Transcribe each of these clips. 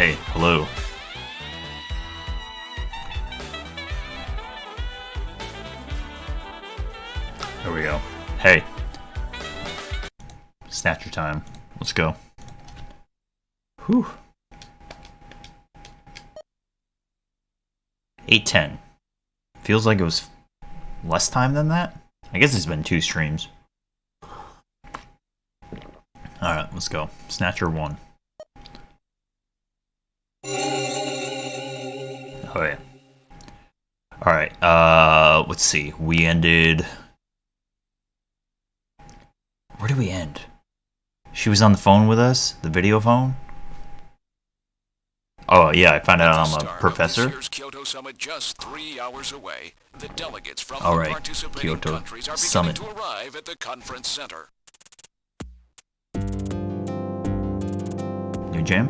Hey, hello. There we go. Hey. Snatcher time. Let's go. Whew. 8:10. Feels like it was less time than that. I guess it's been 2 streams. Alright, let's go. Snatcher 1. Oh yeah. Alright, let's see. We ended... Where did we end? She was on the phone with us? The video phone? Oh yeah, I found out I'm a professor. Kyoto Summit just 3 hours away. The delegates from All the right, participating Kyoto countries are Summit. beginning to arrive at the conference center. New jam?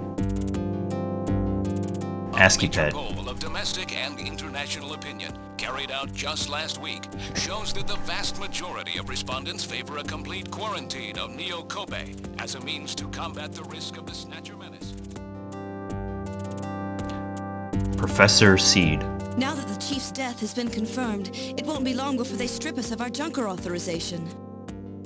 ASCII A pad. poll of domestic and international opinion carried out just last week shows that the vast majority of respondents favor a complete quarantine of Neo Kobe as a means to combat the risk of the Snatcher menace. Professor Seed. Now that the Chief's death has been confirmed, it won't be long before they strip us of our junker authorization.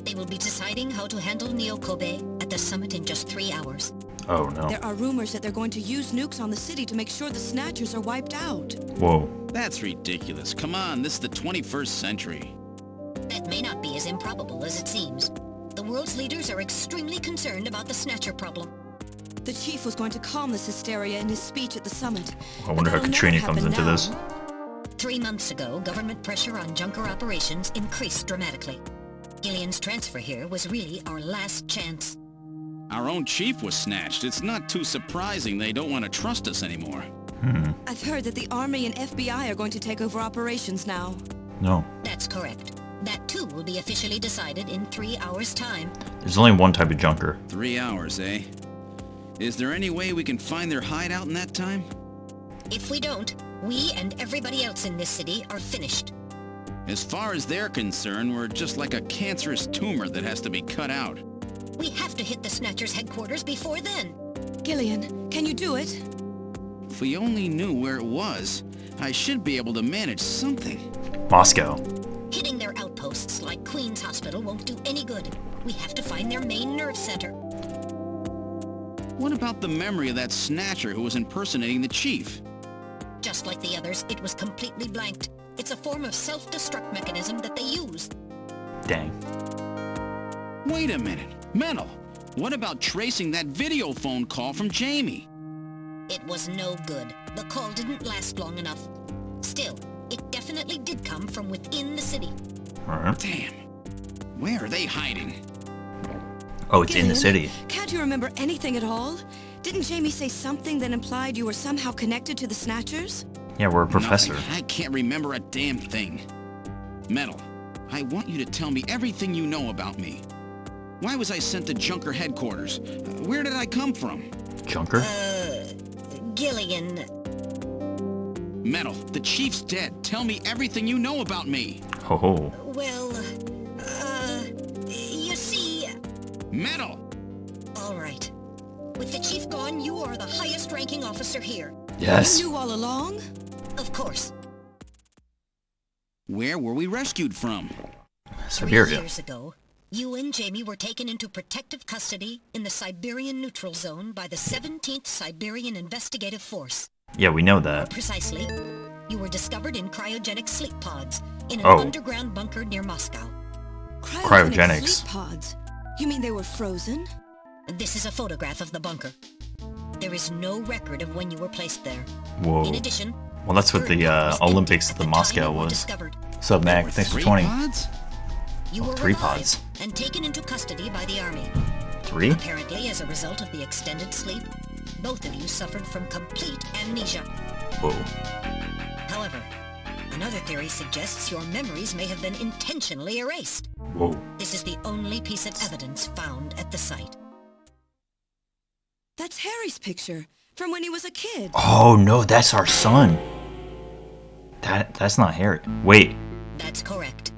They will be deciding how to handle Neo Kobe at the summit in just 3 hours. Oh no. There are rumors that they're going to use nukes on the city to make sure the Snatchers are wiped out. Whoa. That's ridiculous. Come on, this is the 21st century. That may not be as improbable as it seems. The world's leaders are extremely concerned about the Snatcher problem. The Chief was going to calm this hysteria in his speech at the summit. I wonder how That'll Katrina never comes happen into now. this. 3 months ago, government pressure on junker operations increased dramatically. Gillian's transfer here was really our last chance. Our own chief was snatched. It's not too surprising they don't want to trust us anymore. I've heard that the Army and FBI are going to take over operations now. No. That's correct. That too will be officially decided in 3 hours' time. There's only one type of junker. 3 hours, eh? Is there any way we can find their hideout in that time? If we don't, we and everybody else in this city are finished. As far as they're concerned, we're just like a cancerous tumor that has to be cut out. We have to hit the Snatchers' headquarters before then. Gillian, can you do it? If we only knew where it was, I should be able to manage something. Moscow. Hitting their outposts like Queen's Hospital won't do any good. We have to find their main nerve center. What about the memory of that Snatcher who was impersonating the chief? Just like the others, it was completely blanked. It's a form of self-destruct mechanism that they use. Dang. Wait a minute. Mental. What about tracing that video phone call from Jamie? It was no good. The call didn't last long enough. Still, it definitely did come from within the city. Alright. Damn. Where are they hiding? Oh, it's in the Gillian, city. Can't you remember anything at all? Didn't Jamie say something that implied you were somehow connected to the Snatchers? Yeah, we're a professor. Nothing. I can't remember a damn thing. Metal, I want you to tell me everything you know about me. Why was I sent to Junker headquarters? Where did I come from? Junker? Gillian, Metal, the chief's dead. Tell me everything you know about me. Ho ho. well, you see... Metal! All right. With the chief gone, you are the highest ranking officer here. Yes. You knew all along? Of course. Where were we rescued from? 3 Siberia. years ago, you and Jamie were taken into protective custody in the Siberian Neutral Zone by the 17th Siberian Investigative Force. Yeah, we know More that. precisely, you were discovered in cryogenic sleep pods in an Oh. underground bunker near Moscow. Cryogenics. Sleep pods. You mean they were frozen? This is a photograph of the bunker. There is no record of when you were placed there. Whoa. In addition, Well, that's what the was Olympics empty the at Moscow time you were was. discovered. What's up, There Mac? were Thanks for 3 20. pods? You Oh, were 3 revived pods. and taken into custody by the army. 3? Apparently, as a result of the extended sleep, both of you suffered from complete amnesia. Whoa. However, another theory suggests your memories may have been intentionally erased. Whoa. This is the only piece of evidence found at the site. That's Harry's picture, from when he was a kid. Oh no, that's our son. That's not Harry. Wait. That's correct.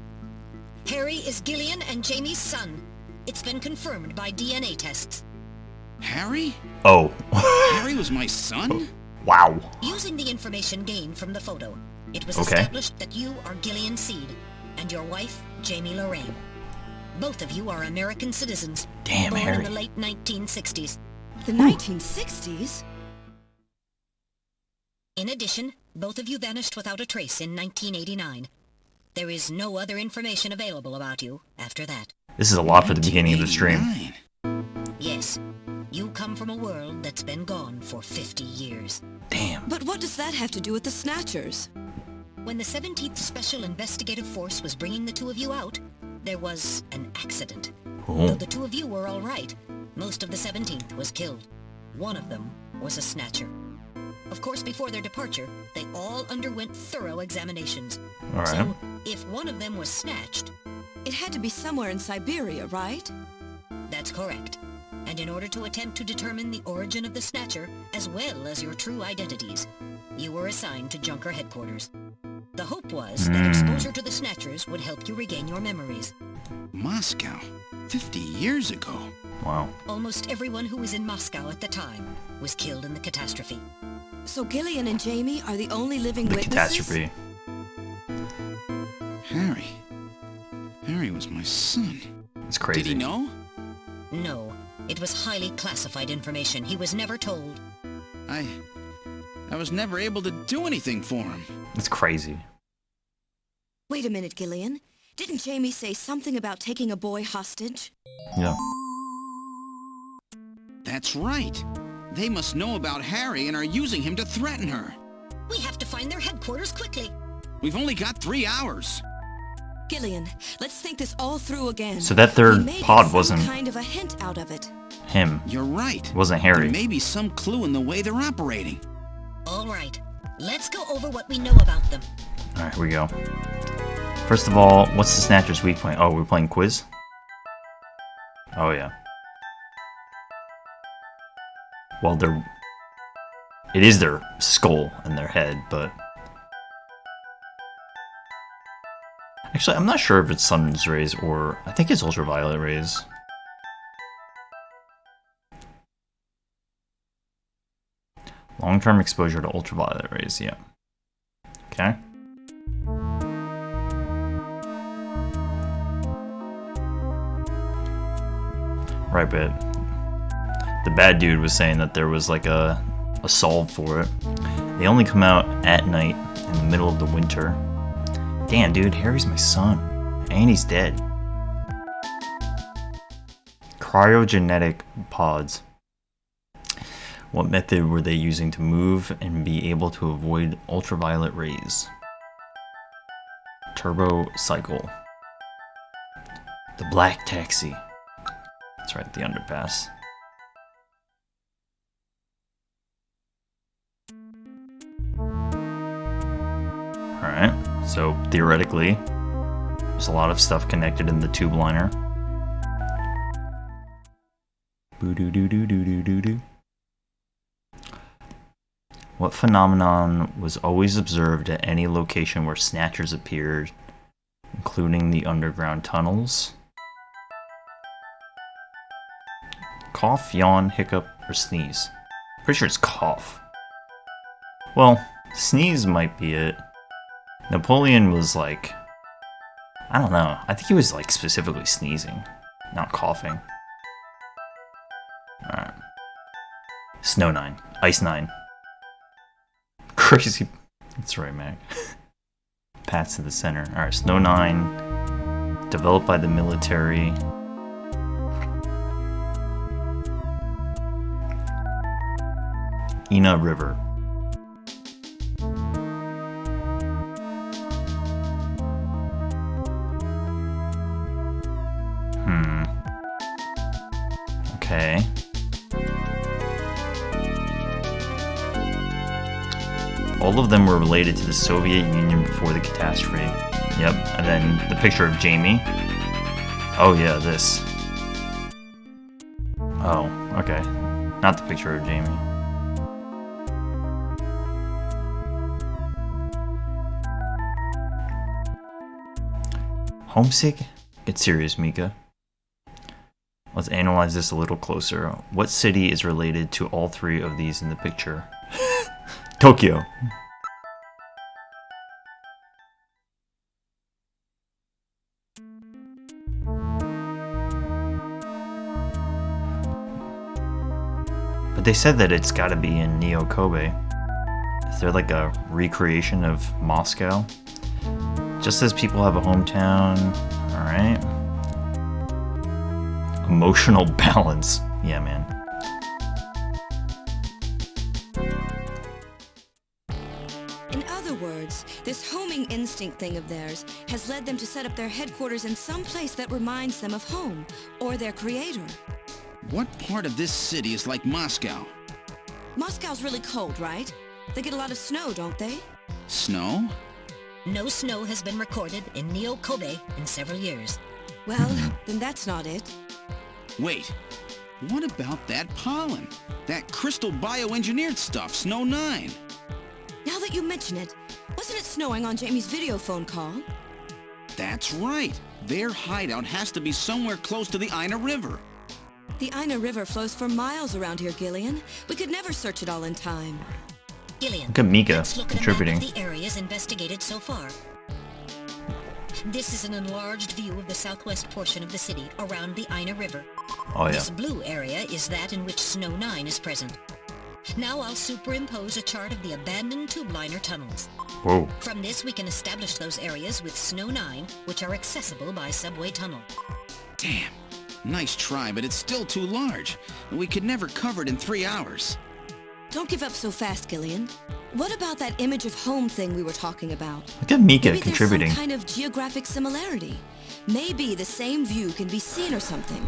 Harry is Gillian and Jamie's son. It's been confirmed by DNA tests. Harry? Oh. Harry was my son? Wow. Using the information gained from the photo, it was Okay. established that you are Gillian Seed, and your wife, Jamie Lorraine. Both of you are American citizens, Damn, born Harry. in the late 1960s. The 1960s? In addition, both of you vanished without a trace in 1989. There is no other information available about you after that. This is a lot for the beginning of the stream. 1989. Yes, you come from a world that's been gone for 50 years. Damn. But what does that have to do with the Snatchers? When the 17th Special Investigative Force was bringing the two of you out, there was an accident. Oh. Though the two of you were all right, most of the 17th was killed. One of them was a Snatcher. Of course, before their departure, they all underwent thorough examinations. Alright. So, if one of them was snatched, It had to be somewhere in Siberia, right? that's correct. And in order to attempt to determine the origin of the Snatcher, as well as your true identities, you were assigned to Junker headquarters. The hope was that exposure to the Snatchers would help you regain your memories. Moscow. 50 years ago. Wow. Almost everyone who was in Moscow at the time was killed in the catastrophe. So Gillian and Jamie are the only living The witnesses? catastrophe. Harry. Harry was my son. It's crazy. Did he know? No, it was highly classified information. He was never told. I was never able to do anything for him. It's crazy. Wait a minute, Gillian. Didn't Jamie say something about taking a boy hostage? Yeah. That's right. They must know about Harry and are using him to threaten her. We have to find their headquarters quickly. We've only got 3 hours. Gillian, let's think this all through again. So that We third may get pod some wasn't kind of a hint out of it. him. You're right. It wasn't There Harry. may be some clue in the way they're operating. All right, let's go over what we know about them. Alright, here we go. First of all, what's the Snatchers week playing? Oh, we're playing quiz? Oh, yeah. Well, it is their skull and their head, but... Actually, I'm not sure if it's sun's rays or... I think it's ultraviolet rays. Long-term exposure to ultraviolet rays, yeah. Okay. Right, but the bad dude was saying that there was like a solve for it. They only come out at night in the middle of the winter. Damn, dude, Harry's my son. And he's dead. Cryogenetic pods. What method were they using to move and be able to avoid ultraviolet rays? Turbo cycle. The black taxi. That's right, the underpass. Alright, so theoretically, there's a lot of stuff connected in the tube liner. Boo-doo-doo-doo-doo-doo-doo. What phenomenon was always observed at any location where Snatchers appeared, including the underground tunnels? Cough, yawn, hiccup, or sneeze? Pretty sure it's cough. Well, sneeze might be it. Napoleon was like... I don't know. I think he was like specifically sneezing, not coughing. Alright. Snow 9. Ice 9. Crazy. That's right, Mac. Paths to the center. Alright, Snow 9. Developed by the military. Ina River. Okay. All of them were related to the Soviet Union before the catastrophe. Yep, and then the picture of Jamie. Oh yeah, this. Oh, okay. Not the picture of Jamie. Homesick? Get serious, Mika. Let's analyze this a little closer. What city is related to all three of these in the picture? Tokyo. But they said that it's gotta be in Neo Kobe. Is there like a recreation of Moscow? Just as people have a hometown. Alright. Emotional balance. Yeah, man. In other words, this homing instinct thing of theirs has led them to set up their headquarters in some place that reminds them of home, or their creator. What part of this city is like Moscow? Moscow's really cold, right? They get a lot of snow, don't they? Snow? No snow has been recorded in Neo Kobe in several years. Well, then that's not it. Wait, what about that pollen? That crystal bioengineered stuff, Snow 9? Now that you mention it, wasn't it snowing on Jamie's video phone call? That's right. Their hideout has to be somewhere close to the Ina River. The Ina River flows for miles around here, Gillian. We could never search it all in time. Gillian, Look at Mika let's look at a contributing. map of the areas investigated so far. This is an enlarged view of the southwest portion of the city around the Ina River. Oh yeah. This blue area is that in which Snow 9 is present. Now I'll superimpose a chart of the abandoned tube liner tunnels. Whoa. From this we can establish those areas with Snow 9, which are accessible by subway tunnel. Damn. Nice try, but it's still too large. We could never cover it in 3 hours. Don't give up so fast, Gillian. What about that image of home thing we were talking about? Look at Mika Maybe contributing. there's some kind of geographic similarity. Maybe the same view can be seen or something.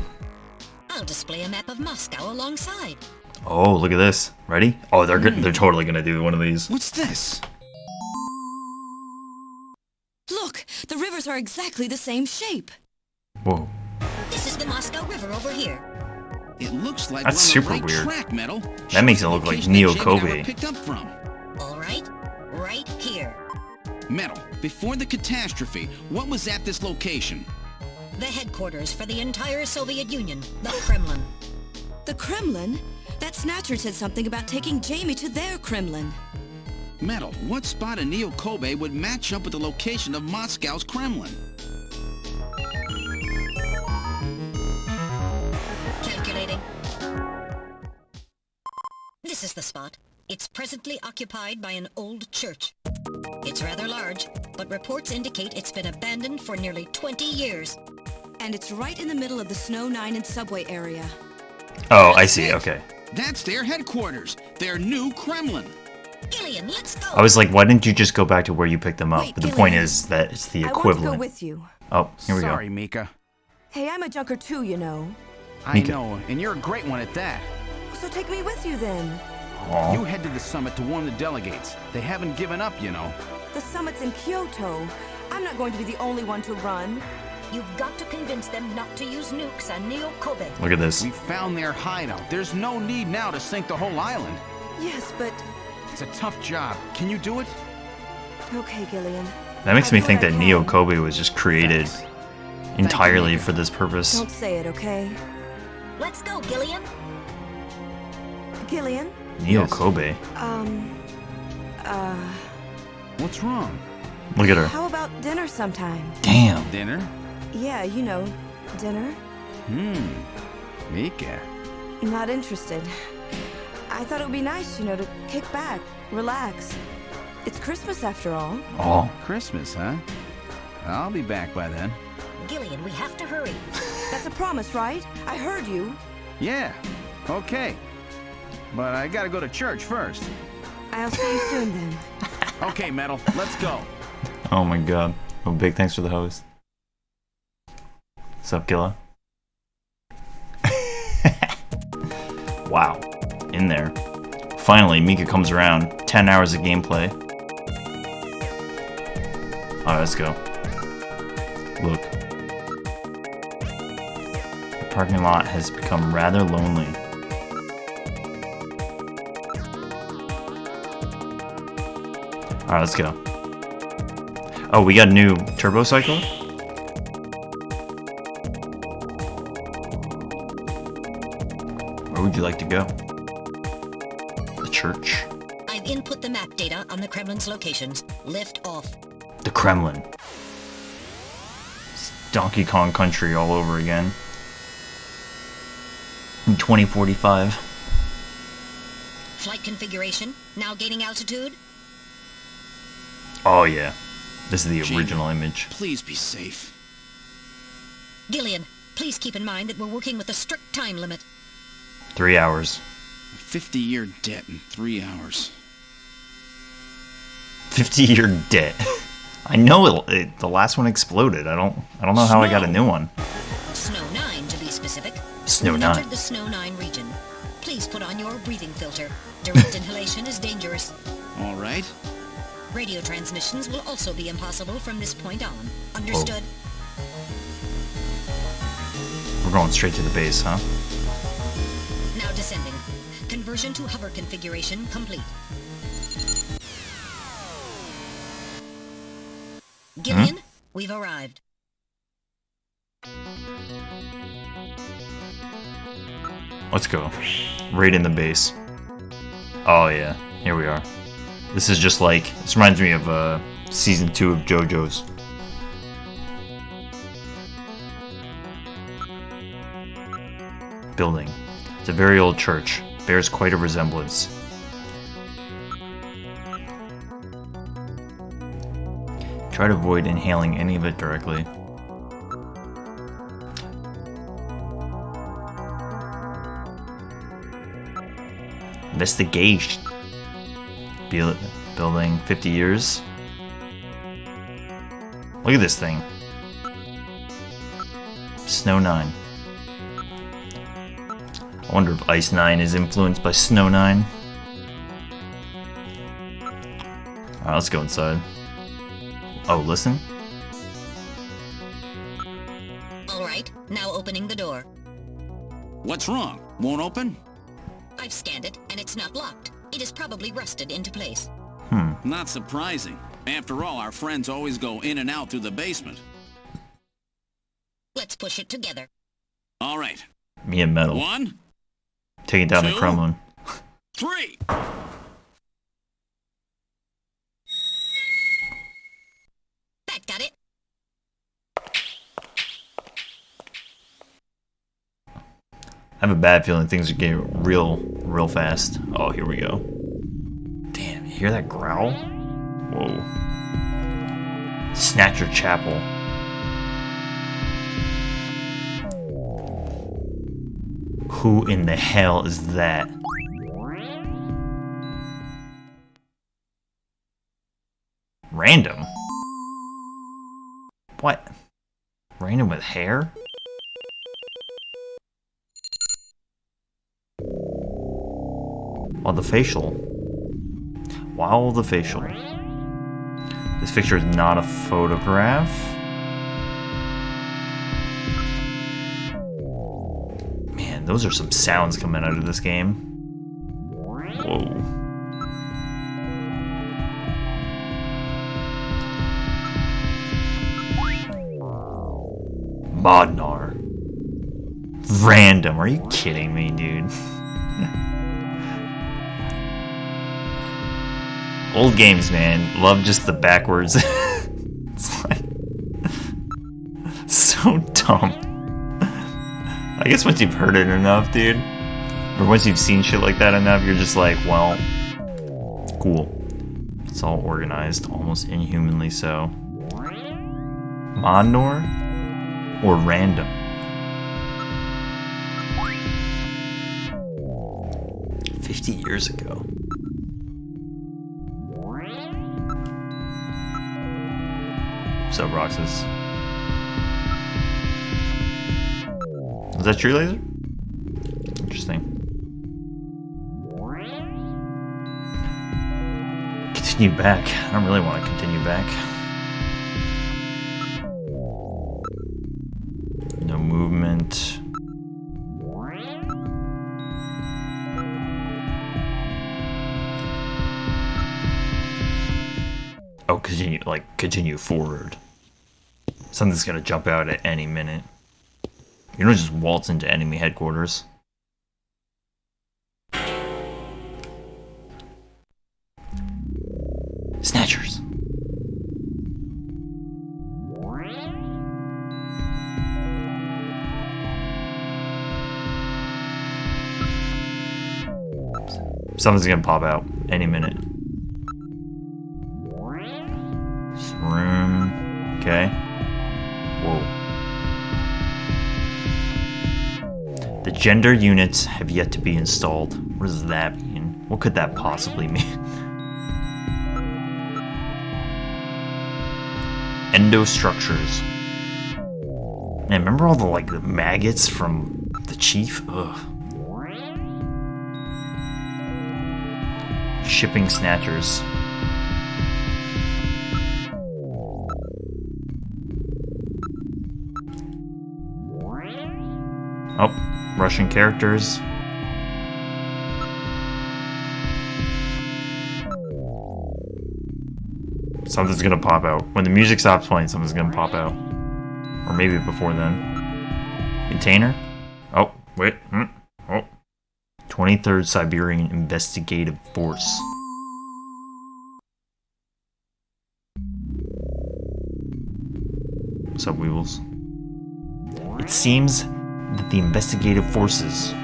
I'll display a map of Moscow alongside. Oh, look at this. Ready? Oh, they're totally gonna do one of these. What's this? Look, the rivers are exactly the same shape. Whoa. This is the Moscow River over here. It looks like That's we're on super the right weird. track, Metal. That makes it Shows look the like location Neo that Jamie and I Kobe. were picked up from. All right here. Metal, before the catastrophe, what was at this location? The headquarters for the entire Soviet Union, the Kremlin. The Kremlin? That Snatcher said something about taking Jamie to their Kremlin. Metal, what spot in Neo Kobe would match up with the location of Moscow's Kremlin? Calculating. This is the spot. It's presently occupied by an old church. It's rather large, but reports indicate it's been abandoned for nearly 20 years. And it's right in the middle of the Snow 9 and subway area. Oh, I see. Okay. That's their headquarters, their new Kremlin. Gillian, let's go! I was like, why didn't you just go back to where you picked them up? Wait, But the Gillian. point is that it's the I want to equivalent. go with you. Oh, here we Sorry, go. Mika. Hey, I'm a junker too, you know. I Mika. know, and you're a great one at that. So take me with you then. You Aw. head to the summit to warn the delegates. They haven't given up, you know. The summit's in Kyoto. I'm not going to be the only one to run. You've got to convince them not to use nukes on Neo Kobe. Look at this. We found their hideout. There's no need now to sink the whole island. Yes, but... It's a tough job. Can you do it? Okay, Gillian. That makes I'll me do think what I that Neo can. Kobe was just created Thanks. entirely Mika. for this purpose. Don't say it, okay? Let's go, Gillian. Gillian? Neo Yes. Kobe. What's wrong? Look at her. How about dinner sometime? Damn. Dinner? Yeah, you know, dinner. Mika. Not interested. I thought it would be nice, you know, to kick back, relax. It's Christmas after all. Oh, Christmas, huh? I'll be back by then. Gillian, we have to hurry. That's a promise, right? I heard you. Yeah, okay. But I gotta go to church first. I'll see you soon then. Okay, Metal, let's go. oh my god. Oh, big thanks for the host. What's up, Gilla? Wow. In there. Finally, Mika comes around. 10 hours of gameplay. Alright, let's go. Look. The parking lot has become rather lonely. Alright, let's go. Oh, we got a new turbo cycle? would you like to go? The church? I've input the map data on the Kremlin's locations. Lift off. The Kremlin. It's Donkey Kong Country all over again. In 2045. Flight configuration. Now gaining altitude. Oh yeah. This is the Jamie, original image. Please be safe. Gillian, please keep in mind that we're working with a strict time limit. 3 hours. A 50-year debt in 3 hours. 50-year debt. I know the last one exploded. I don't know how I got a new one. Snow 9 to be specific. Snow We've 9. entered the Snow 9 region. Please put on your breathing filter. Direct inhalation is dangerous. All right. Radio transmissions will also be impossible from this point on. Understood? We're going straight to the base, huh? Now descending. Conversion to hover configuration complete. Gillian, we've arrived. Let's go. Right in the base. Oh yeah, here we are. This is just like, this reminds me of season 2 of JoJo's. Building. It's a very old church. Bears quite a resemblance. Try to avoid inhaling any of it directly. Investigation. Building 50 years. Look at this thing. Snow 9. I wonder if Ice 9 is influenced by Snow 9. Alright, let's go inside. Oh, listen. Alright, now opening the door. What's wrong? Won't open? I've scanned it, and it's not locked. It is probably rusted into place. Not surprising. After all, our friends always go in and out through the basement. Let's push it together. All right. Me and Metal. 1, Taking down the 2. Kremlin. 3. That got it. I have a bad feeling things are getting real fast. Oh, here we go. Damn, you hear that growl? Whoa. Snatcher Chapel. Who in the hell is that? Random? What? Random with hair? Oh, the facial. Wow, the facial. This picture is not a photograph. Man, those are some sounds coming out of this game. Whoa. Modnar. Random, are you kidding me, dude? Old games, man. Love just the backwards. It's like so dumb. I guess once you've heard it enough, dude, or once you've seen shit like that enough, you're just like, well, cool. It's all organized, almost inhumanly so. Mondor or random? $50 years ago. What's up, Roxas? Is that true laser? Interesting. Continue back. I don't really want to continue back. No movement. Oh, continue forward. Something's gonna jump out at any minute. You don't just waltz into enemy headquarters. Snatchers. Something's gonna pop out any minute. This room. Okay. Whoa. The gender units have yet to be installed. What does that mean? What could that possibly mean? Endostructures. Man, remember all the maggots from the chief? Ugh. Shipping Snatchers. Oh, Russian characters. Something's gonna pop out. When the music stops playing, something's gonna pop out. Or maybe before then. Container? Oh, wait. Oh. 23rd Siberian Investigative Force. What's up, Weevils? It seems that the investigative forces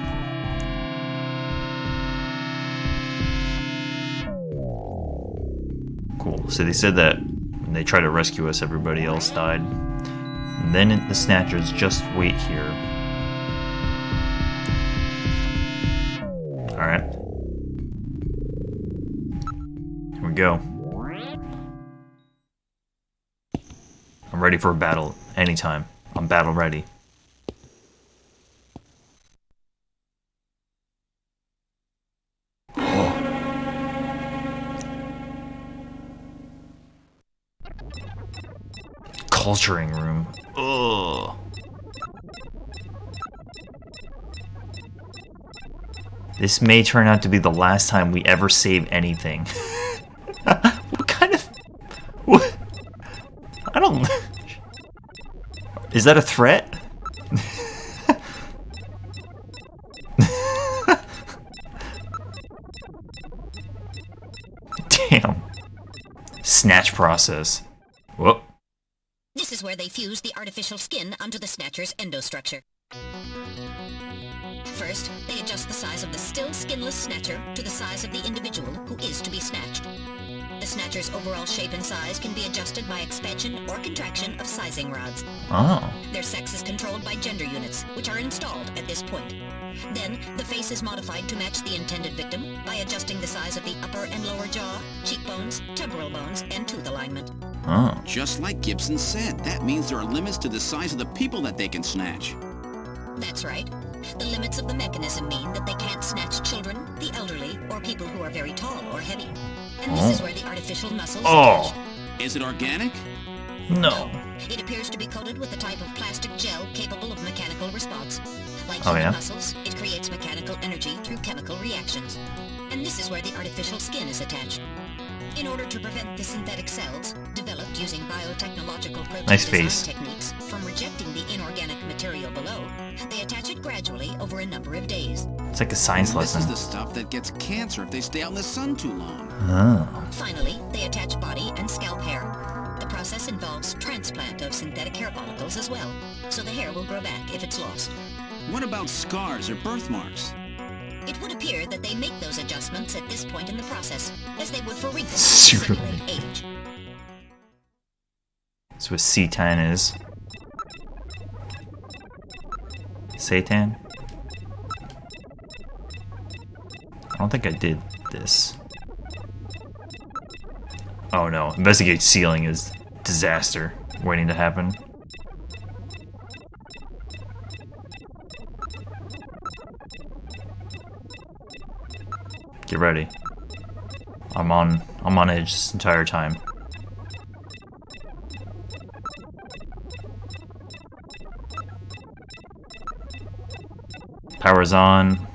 cool. So they said that when they tried to rescue us, everybody else died. And then the Snatchers just wait here. Alright. Here we go. I'm ready for a battle anytime. I'm battle ready. Culturing room. Ugh. This may turn out to be the last time we ever save anything. What kind of... What? I don't... Is that a threat? Damn. Snatch process. Whoop. This is where they fuse the artificial skin onto the Snatcher's endostructure. First, they adjust the size of the still skinless Snatcher to the size of the individual who is to be snatched. The Snatcher's overall shape and size can be adjusted by expansion or contraction of sizing rods. Oh. Their sex is controlled by gender units, which are installed at this point. Then, the face is modified to match the intended victim by adjusting the size of the upper and lower jaw, cheekbones, temporal bones, and tooth alignment. Oh. Just like Gibson said, that means there are limits to the size of the people that they can snatch. That's right. The limits of the mechanism mean that they can't snatch children, the elderly, or people who are very tall or heavy. And this is where the artificial muscles attach. Is it organic? No. It appears to be coated with a type of plastic gel capable of mechanical response. Like Oh, human yeah? muscles, it creates mechanical energy through chemical reactions. And this is where the artificial skin is attached. In order to prevent the synthetic cells, developed using biotechnological protein Nice design face. techniques, from rejecting the inorganic material below, they attach it gradually over a number of days. It's like a science This is lesson. the stuff that gets cancer if they stay out in the sun too long. Oh. Finally, they attach body and scalp hair. The process involves transplant of synthetic hair follicles as well, so the hair will grow back if it's lost. What about scars or birthmarks? It would appear that they make those adjustments at this point in the process, as they would for wrinkles to Super. simulate age. That's what C10 is. Satan? I don't think I did this. Oh no. Investigate ceiling is disaster waiting to happen. Get ready. I'm on edge this entire time. Power's on.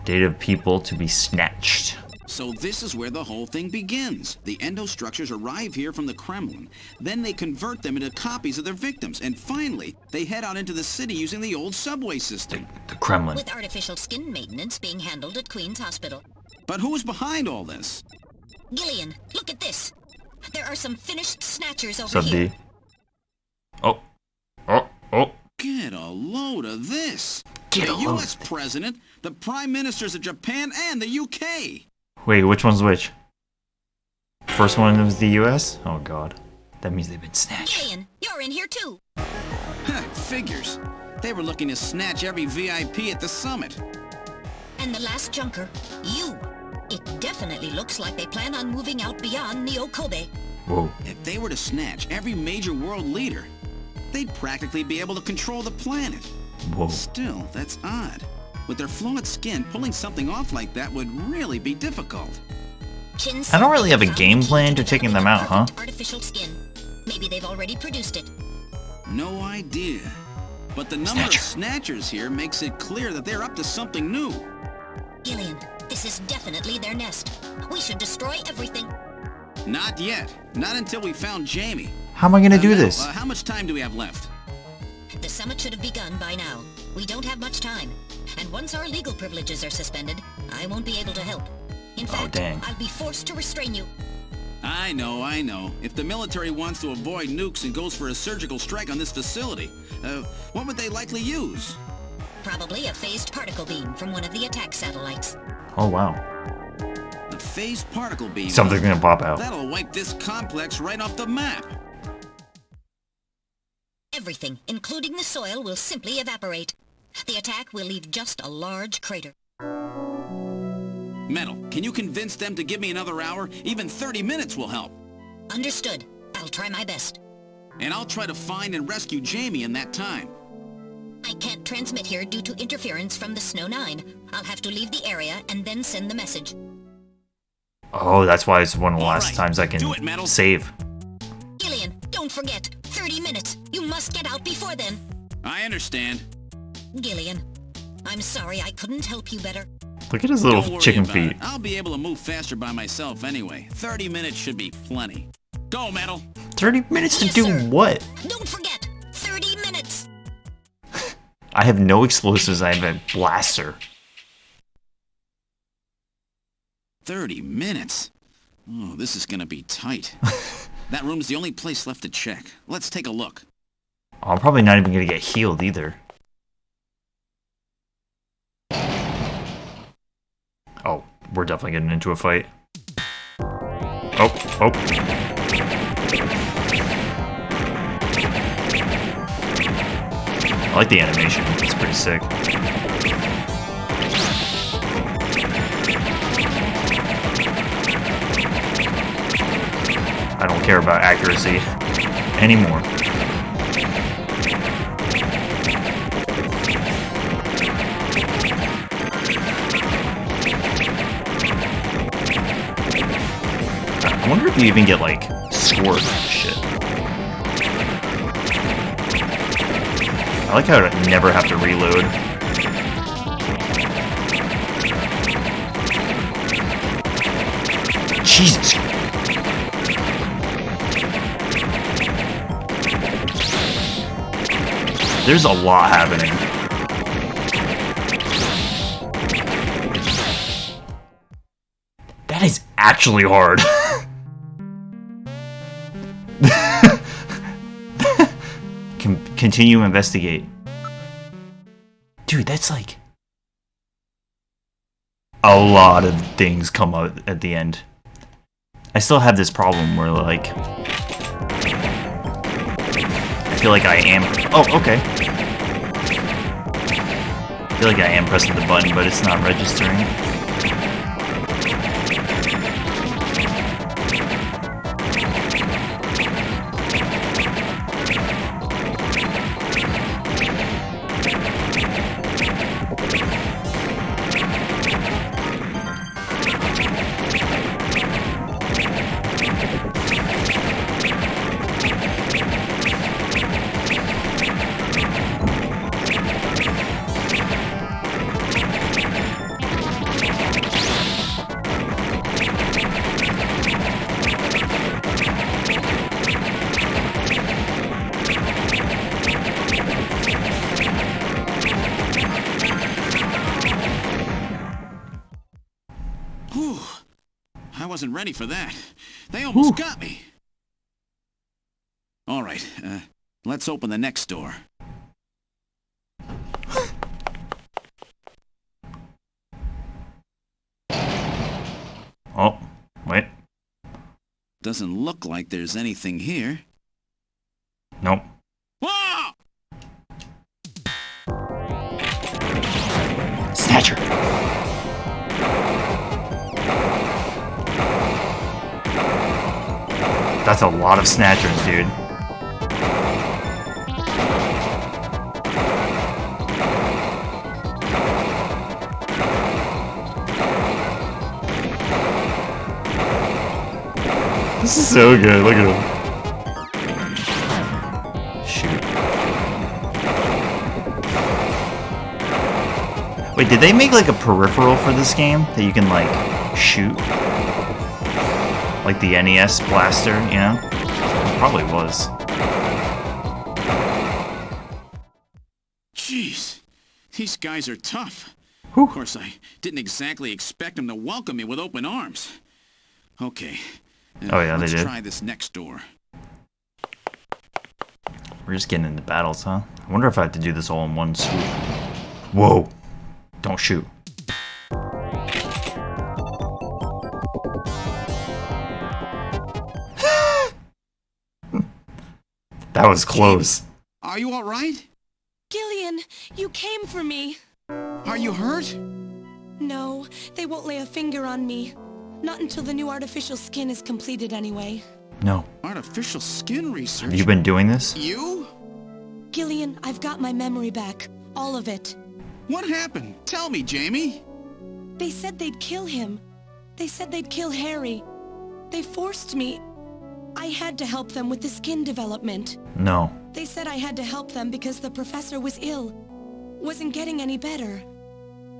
Data of people to be snatched. So this is where the whole thing begins. The endostructures arrive here from the Kremlin. Then they convert them into copies of their victims. And finally, they head out into the city using the old subway system. The Kremlin. With artificial skin maintenance being handled at Queen's Hospital. But who's behind all this? Gillian, look at this. There are some finished snatchers over Sub here. D. Oh. Oh. Oh. Get a load of this. Get the a load. U.S. President, the Prime Ministers of Japan, and the U.K. Wait, which one's which? First one was the US? Oh god. That means they've been snatched. Gillian, you're in here too. Figures. They were looking to snatch every VIP at the summit. And the last junker, you. It definitely looks like they plan on moving out beyond Neo Kobe. Whoa. If they were to snatch every major world leader, they'd practically be able to control the planet. Whoa. Still, that's odd. With their flawed skin, pulling something off like that would really be difficult. I don't really have a game plan to taking them out, huh? Artificial skin. Maybe they've already produced it. No idea. But the number of snatchers here makes it clear that they're up to something new. Gillian, this is definitely their nest. We should destroy everything. Not yet. Not until we found Jamie. How am I gonna do Mel, this? How much time do we have left? The summit should have begun by now. We don't have much time. And once our legal privileges are suspended, I won't be able to help. In fact, dang. I'll be forced to restrain you. I know. If the military wants to avoid nukes and goes for a surgical strike on this facility, what would they likely use? Probably a phased particle beam from one of the attack satellites. Oh wow. A phased particle beam. Something's gonna pop out. That'll wipe this complex right off the map. Everything, including the soil, will simply evaporate. The attack will leave just a large crater. Metal, can you convince them to give me another hour? Even 30 minutes will help. Understood. I'll try my best. And I'll try to find and rescue Jamie in that time. I can't transmit here due to interference from the Snow 9. I'll have to leave the area and then send the message. Oh, that's why it's one of the last Alright, times I can do it, Metal. save. Gillian, don't forget. 30 minutes. You must get out before then. I understand. Gillian, I'm sorry I couldn't help you better. Look at his Don't little worry chicken about feet. it. I'll be able to move faster by myself anyway. 30 minutes should be plenty. Go, Metal. 30 minutes to Yes, do sir. what? Don't forget. 30 minutes. I have no explosives, I have a blaster. 30 minutes? Oh, this is gonna be tight. That room's the only place left to check. Let's take a look. I'm probably not even gonna get healed either. Oh, we're definitely getting into a fight. Oh. I like the animation, it's pretty sick. I don't care about accuracy anymore. I wonder if you even get, like, scored and shit. I like how I never have to reload. Jesus! There's a lot happening. That is actually hard. Continue investigate. Dude, that's like a lot of things come out at the end. I still have this problem where like I feel like I am okay. I feel like I am pressing the button, but it's not registering. I wasn't ready for that. They almost got me. All right, let's open the next door. Oh, wait. Doesn't look like there's anything here. Nope. Whoa! Snatcher! That's a lot of snatchers, dude. This is so good, look at him. Shoot. Wait, did they make like a peripheral for this game that you can like shoot? Like the NES blaster, you know? It probably was. Jeez, these guys are tough. Whew. Of course, I didn't exactly expect them to welcome me with open arms. Okay. Oh yeah, they let's did. try this next door. We're just getting into battles, huh? I wonder if I have to do this all in one swoop. Whoa! Don't shoot. That was close. Are you all right? Gillian, you came for me. Are you hurt? No, they won't lay a finger on me. Not until the new artificial skin is completed anyway. No. Artificial skin research? Have you been doing this? You? Gillian, I've got my memory back. All of it. What happened? Tell me, Jamie. They said they'd kill him. They said they'd kill Harry. They forced me. I had to help them with the skin development. No. They said I had to help them because the professor was ill. Wasn't getting any better.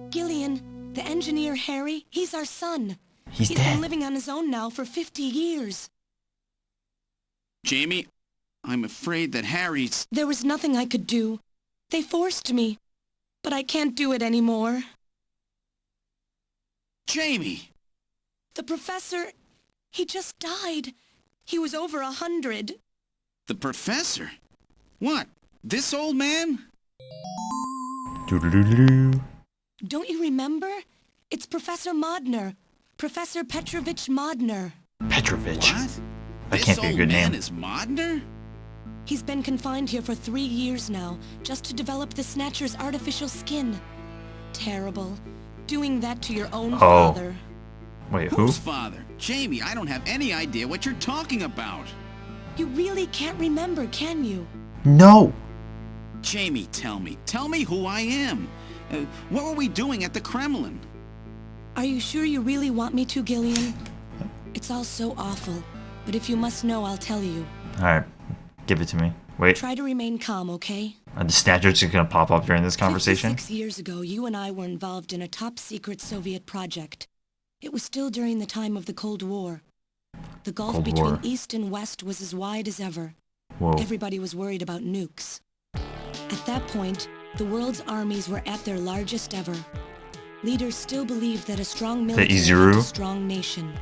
Gillian, the engineer Harry, he's our son. He's He's dead. been living on his own now for 50 years. Jamie, I'm afraid that Harry's... There was nothing I could do. They forced me. But I can't do it anymore. Jamie! The professor, he just died. He was over 100. The professor? What? This old man? Doodle-doodle-doo. Don't you remember? It's Professor Modner. Professor Petrovich Modner. Petrovich. What? That can't be a good This old man name. is Modner? He's been confined here for 3 years now, just to develop the Snatcher's artificial skin. Terrible. Doing that to your own father. Wait, who? Whose father? Jamie, I don't have any idea what you're talking about. You really can't remember, can you? No! Jamie, tell me. Tell me who I am. What were we doing at the Kremlin? Are you sure you really want me to, Gillian? It's all so awful, but if you must know, I'll tell you. Alright, give it to me. Wait, Try to remain calm, okay? are the Snatchers just gonna pop up during this conversation? 56 years ago, you and I were involved in a top-secret Soviet project. It was still during the time of the Cold War. The gulf Cold between War. East and West was as wide as ever. Whoa. Everybody was worried about nukes. At that point, the world's armies were at their largest ever. Leaders still believed that a strong military Izuru? meant a strong nation.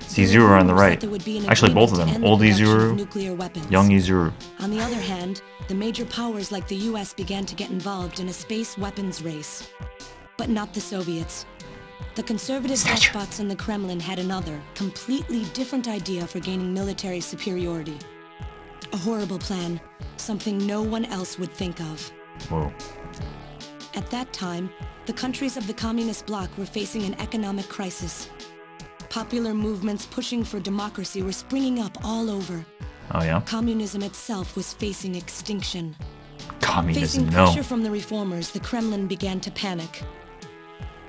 It's There were Izuru on the rumors right. that there would be an Actually, both of agreement to them. end the Old production of Izuru, nuclear weapons. young Izuru. On the other hand, the major powers like the US began to get involved in a space weapons race. But not the Soviets. The conservative Snatcher. despots in the Kremlin had another, completely different idea for gaining military superiority. A horrible plan, something no one else would think of. Whoa. At that time, the countries of the communist bloc were facing an economic crisis. Popular movements pushing for democracy were springing up all over. Oh yeah? Communism itself was facing extinction. Communism, Facing no. pressure from the reformers, the Kremlin began to panic.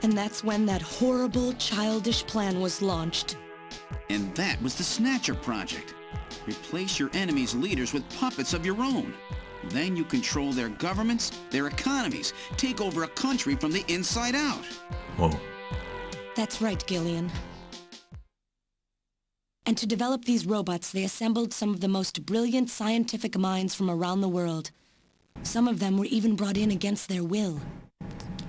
And that's when that horrible, childish plan was launched. And that was the Snatcher Project. Replace your enemy's leaders with puppets of your own. Then you control their governments, their economies, take over a country from the inside out. Whoa. That's right, Gillian. And to develop these robots, they assembled some of the most brilliant scientific minds from around the world. Some of them were even brought in against their will.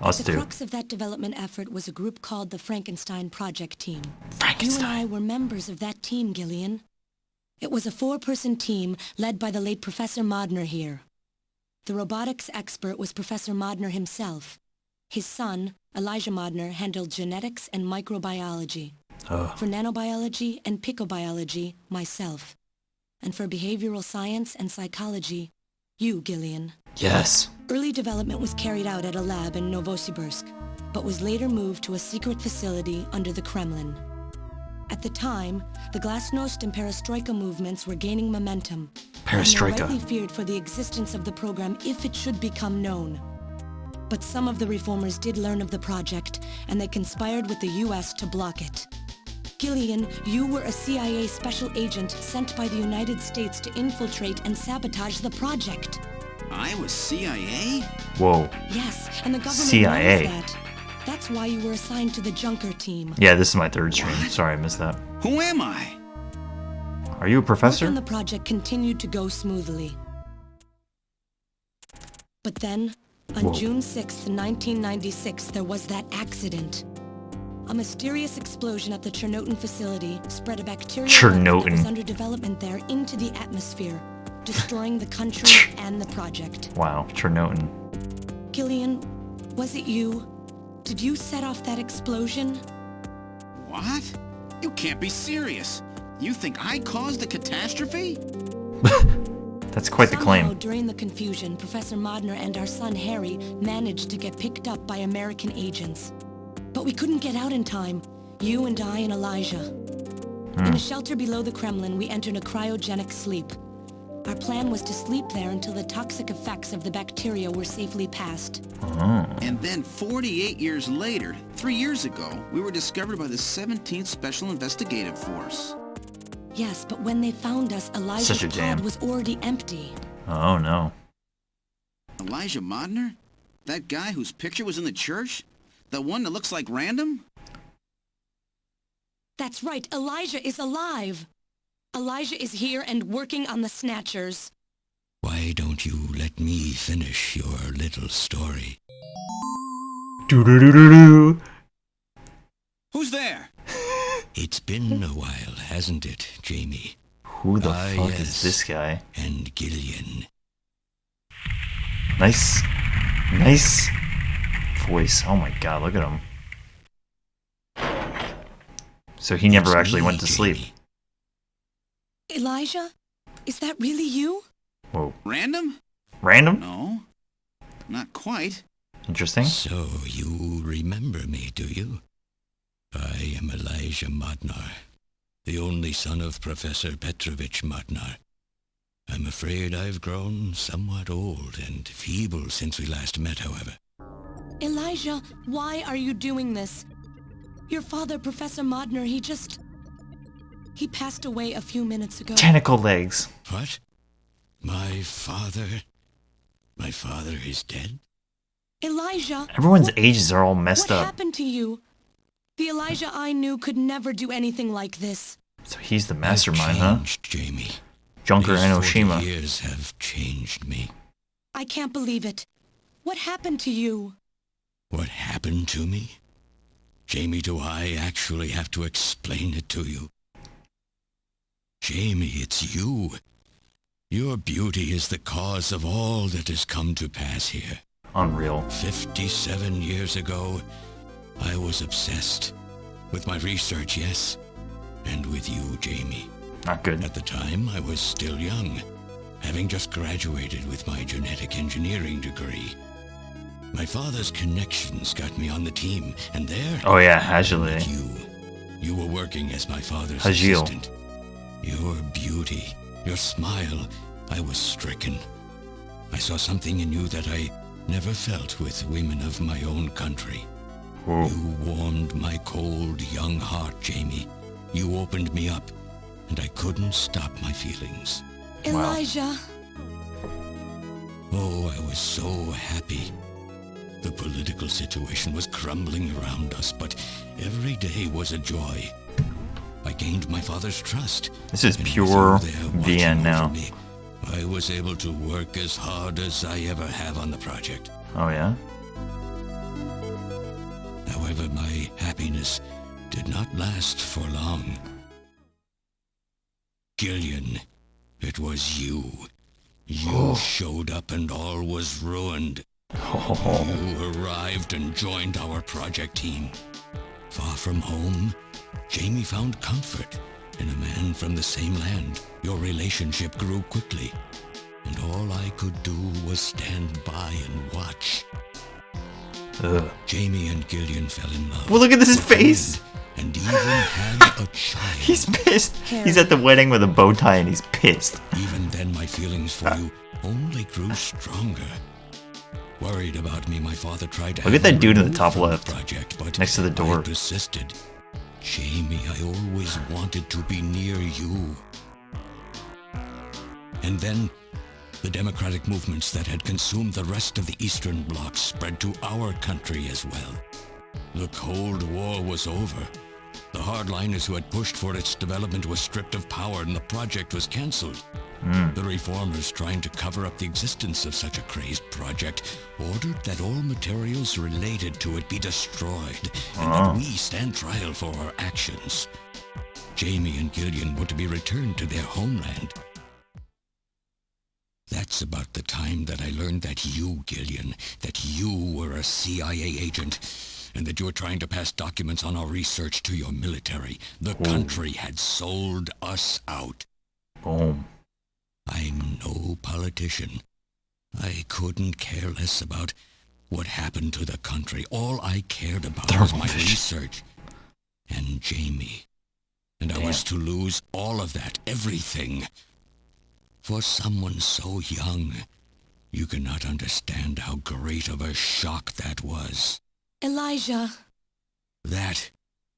Us The too. crux of that development effort was a group called the Frankenstein Project Team. Frankenstein. You and I were members of that team, Gillian. It was a 4-person team led by the late Professor Modner here. The robotics expert was Professor Modner himself. His son, Elijah Modner, handled genetics and microbiology. For nanobiology and picobiology, myself. And for behavioral science and psychology, you, Gillian. Yes. Early development was carried out at a lab in Novosibirsk, but was later moved to a secret facility under the Kremlin. At the time, the Glasnost and Perestroika movements were gaining momentum. Perestroika. And they rightly feared for the existence of the program if it should become known. But some of the reformers did learn of the project, and they conspired with the US to block it. Gillian, you were a CIA special agent sent by the United States to infiltrate and sabotage the project. I was CIA? Whoa. Yes, and the government CIA. knows that. That's why you were assigned to the Junker team. Yeah, this is my third stream. Sorry, I missed that. Who am I? Are you a Work professor? on the project continued to go smoothly. But then, on Whoa. June 6th, 1996, there was that accident. A mysterious explosion at the Chernobyl facility spread a bacterial weapon that was Chernobyl. under development there into the atmosphere, destroying the country and the project. Wow, Chernobyl. Gillian, was it you? Did you set off that explosion? What? You can't be serious. You think I caused the catastrophe? That's quite the Somehow, claim. during the confusion, Professor Modner and our son Harry managed to get picked up by American agents. But we couldn't get out in time. You and I and Elijah. In a shelter below the Kremlin, we entered a cryogenic sleep. Our plan was to sleep there until the toxic effects of the bacteria were safely passed. And then 48 years later, 3 years ago, we were discovered by the 17th Special Investigative Force. Yes, but when they found us, Elijah's Such a jam. pod was already empty. Oh no. Elijah Modner? That guy whose picture was in the church? The one that looks like Random? That's right, Elijah is alive. Elijah is here and working on the Snatchers. Why don't you let me finish your little story? Doo-doo-doo-doo-doo. Who's there? It's been a while, hasn't it, Jamie? Who the Ah, fuck yes. is this guy? And Gillian. Nice. Nice voice. Oh my god, look at him. So he never It's actually me, went to sleep. Jamie. Elijah? Is that really you? Whoa. Random? Random? No. Not quite. Interesting. So you remember me, do you? I am Elijah Modnar, the only son of Professor Petrovich Modnar. I'm afraid I've grown somewhat old and feeble since we last met, however. Elijah, why are you doing this? Your father, Professor Modner, he passed away a few minutes ago. Tentacle legs. What? My father? My father is dead? Elijah! Everyone's what- ages are all messed What up. happened to you? The Elijah I knew could never do anything like this. So he's the I've mastermind, huh? changed, Jamie. Junker These 40 Enoshima. years have changed me. I can't believe it. What happened to you? What happened to me? Jamie, do I actually have to explain it to you? Jamie, it's you. Your beauty is the cause of all that has come to pass here. Unreal. 57 years ago, I was obsessed. With my research, yes. And with you, Jamie. Not good. At the time, I was still young, having just graduated with my genetic engineering degree. My father's connections got me on the team, and there... Oh yeah, I met Hajile. You were working as my father's Hajil. assistant. Your beauty, your smile, I was stricken. I saw something in you that I never felt with women of my own country. Whoa. You warmed my cold, young heart, Jamie. You opened me up, and I couldn't stop my feelings. Wow. Elijah! Oh, I was so happy. The political situation was crumbling around us, but every day was a joy. I gained my father's trust. This is and with pure you there watching VN over now. me, I was able to work as hard as I ever have on the project. Oh yeah? However, my happiness did not last for long. Gillian, it was you. You showed up and all was ruined. You arrived and joined our project team. Far from home, Jamie found comfort in a man from the same land. Your relationship grew quickly, and all I could do was stand by and watch. Jamie and Gillian fell in love. Well, look at this face! And even had a child. He's pissed. He's at the wedding with a bow tie and he's pissed. Even then, my feelings for you only grew stronger. Worried about me, my father tried to look at that dude in the top from left, the project, but next to the door. I persisted. Jamie, I always wanted to be near you. And then, the democratic movements that had consumed the rest of the Eastern Bloc spread to our country as well. The Cold War was over. The hardliners who had pushed for its development were stripped of power and the project was cancelled. The reformers, trying to cover up the existence of such a crazed project, ordered that all materials related to it be destroyed and that we stand trial for our actions. Jamie and Gillian were to be returned to their homeland. That's about the time that I learned that you, Gillian, that you were a CIA agent, and that you were trying to pass documents on our research to your military. The country had sold us out. Boom. I'm no politician. I couldn't care less about what happened to the country. All I cared about was my research and Jamie. And I was to lose all of that, everything. For someone so young, you cannot understand how great of a shock that was. Elijah. That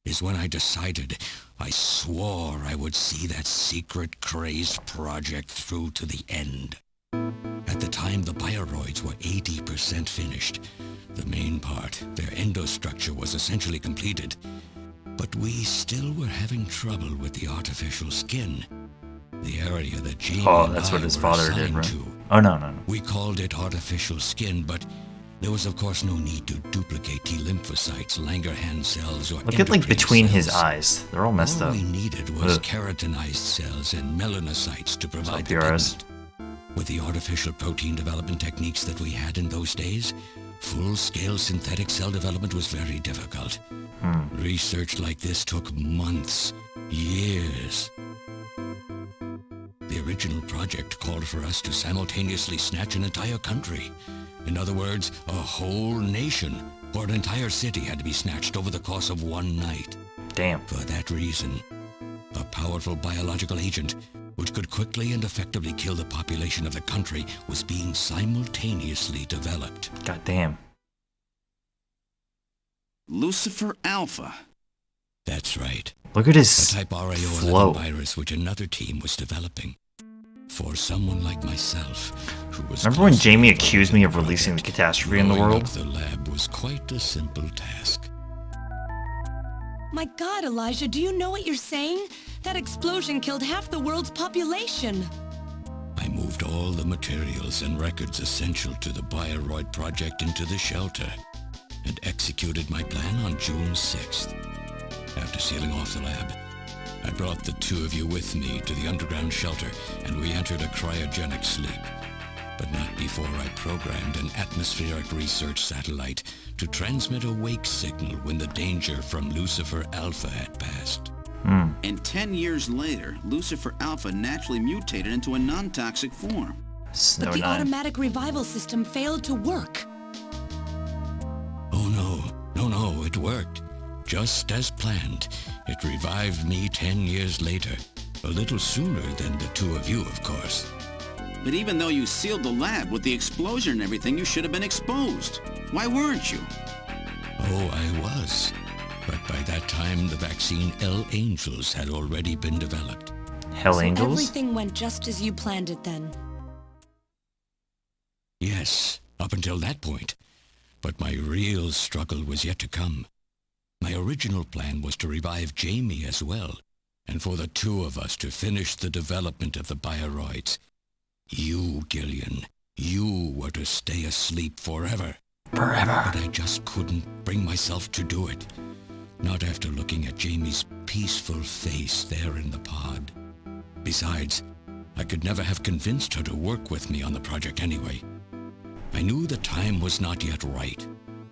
is when I decided, I swore I would see that secret, crazed project through to the end. At the time, the bioroids were 80% finished. The main part, their endostructure, was essentially completed. But we still were having trouble with the artificial skin. The area that Jamie and that's I what his were father did, assigned right? to. Oh, no. We called it artificial skin, but there was of course no need to duplicate T lymphocytes, Langerhans cells, or Look at, like, between his cells. eyes. They're all messed All up. we needed was keratinized cells and melanocytes to provide the PRS. pigment. With the artificial protein development techniques that we had in those days, full-scale synthetic cell development was very difficult. Research like this took months, years. The original project called for us to simultaneously snatch an entire country. In other words, a whole nation, or an entire city had to be snatched over the course of one night. Damn. For that reason, a powerful biological agent, which could quickly and effectively kill the population of the country, was being simultaneously developed. God damn. Lucifer Alpha. That's right. Look at his A type RAO11 flow. virus which another team was developing. For someone like myself, who was... Remember when closely Jamie involved accused in me the of releasing the project, catastrophe in the blowing world? up the lab was quite a simple task. My God, Elijah, do you know what you're saying? That explosion killed half the world's population. I moved all the materials and records essential to the Bioroid project into the shelter and executed my plan on June 6th. After sealing off the lab, I brought the two of you with me to the underground shelter and we entered a cryogenic sleep. But not before I programmed an atmospheric research satellite to transmit a wake signal when the danger from Lucifer Alpha had passed. And 10 years later, Lucifer Alpha naturally mutated into a non-toxic form. Snow But the 9. automatic revival system failed to work. Oh no, it worked. Just as planned. It revived me 10 years later. A little sooner than the two of you, of course. But even though you sealed the lab with the explosion and everything, you should have been exposed. Why weren't you? Oh, I was. But by that time, the vaccine L Angels had already been developed. Hell So Angels? everything went just as you planned it then. Yes, up until that point. But my real struggle was yet to come. My original plan was to revive Jamie as well, and for the two of us to finish the development of the bioroids. You, Gillian, you were to stay asleep forever. Forever. But I just couldn't bring myself to do it. Not after looking at Jamie's peaceful face there in the pod. Besides, I could never have convinced her to work with me on the project anyway. I knew the time was not yet right,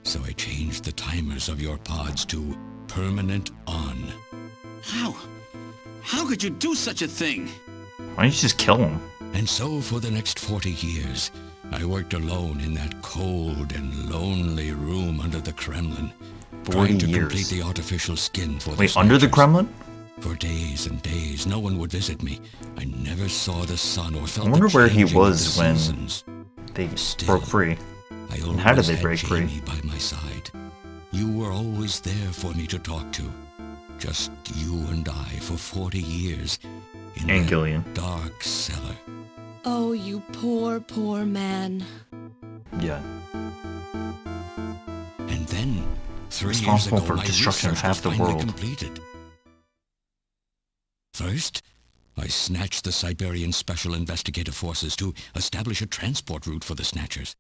so I changed the timers of your pods to permanent on. How? How could you do such a thing? Why don't you just kill him? And so for the next 40 years, I worked alone in that cold and lonely room under the Kremlin, 40 trying to years. complete the artificial skin for the Wait, under the Snatchers. Kremlin? For days and days, no one would visit me. I never saw the sun or felt I wonder the where he changing of was the when seasons. they Still, broke free. I And how did always they had break free? Jamie by my side. You were always there for me to talk to. Just you and I for 40 years in And that Gillian. dark cellar. Oh, you poor, poor man. Yeah. And then, 3 years Responsible ago, for my destruction of research half was the finally world. completed. First, I snatched the Siberian Special Investigative Forces to establish a transport route for the Snatchers.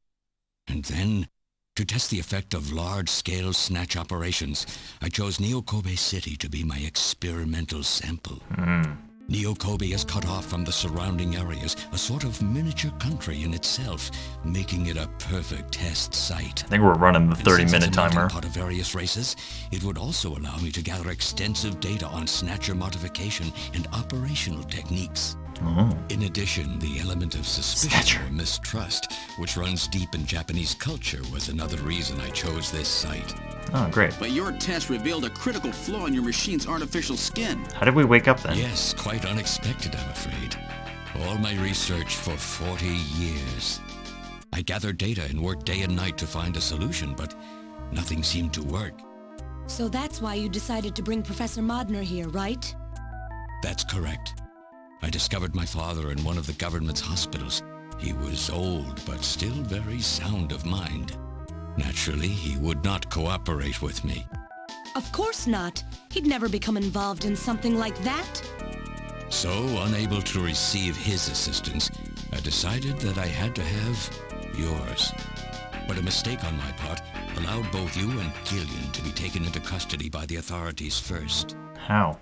And then, to test the effect of large-scale snatch operations, I chose Neo-Kobe City to be my experimental sample. Neo-Kobe is cut off from the surrounding areas, a sort of miniature country in itself, making it a perfect test site. I think we're running the And since 30-minute it's a melting timer. pot of various races, it would also allow me to gather extensive data on Snatcher modification and operational techniques. Oh. In addition, the element of suspicion Snatcher. or mistrust, which runs deep in Japanese culture, was another reason I chose this site. Oh, great. But your test revealed a critical flaw in your machine's artificial skin. How did we wake up then? Yes, quite unexpected, I'm afraid. All my research for 40 years. I gathered data and worked day and night to find a solution, but nothing seemed to work. So that's why you decided to bring Professor Modner here, right? That's correct. I discovered my father in one of the government's hospitals. He was old, but still very sound of mind. Naturally, he would not cooperate with me. Of course not. He'd never become involved in something like that. So, unable to receive his assistance, I decided that I had to have yours. But a mistake on my part allowed both you and Gillian to be taken into custody by the authorities first. How?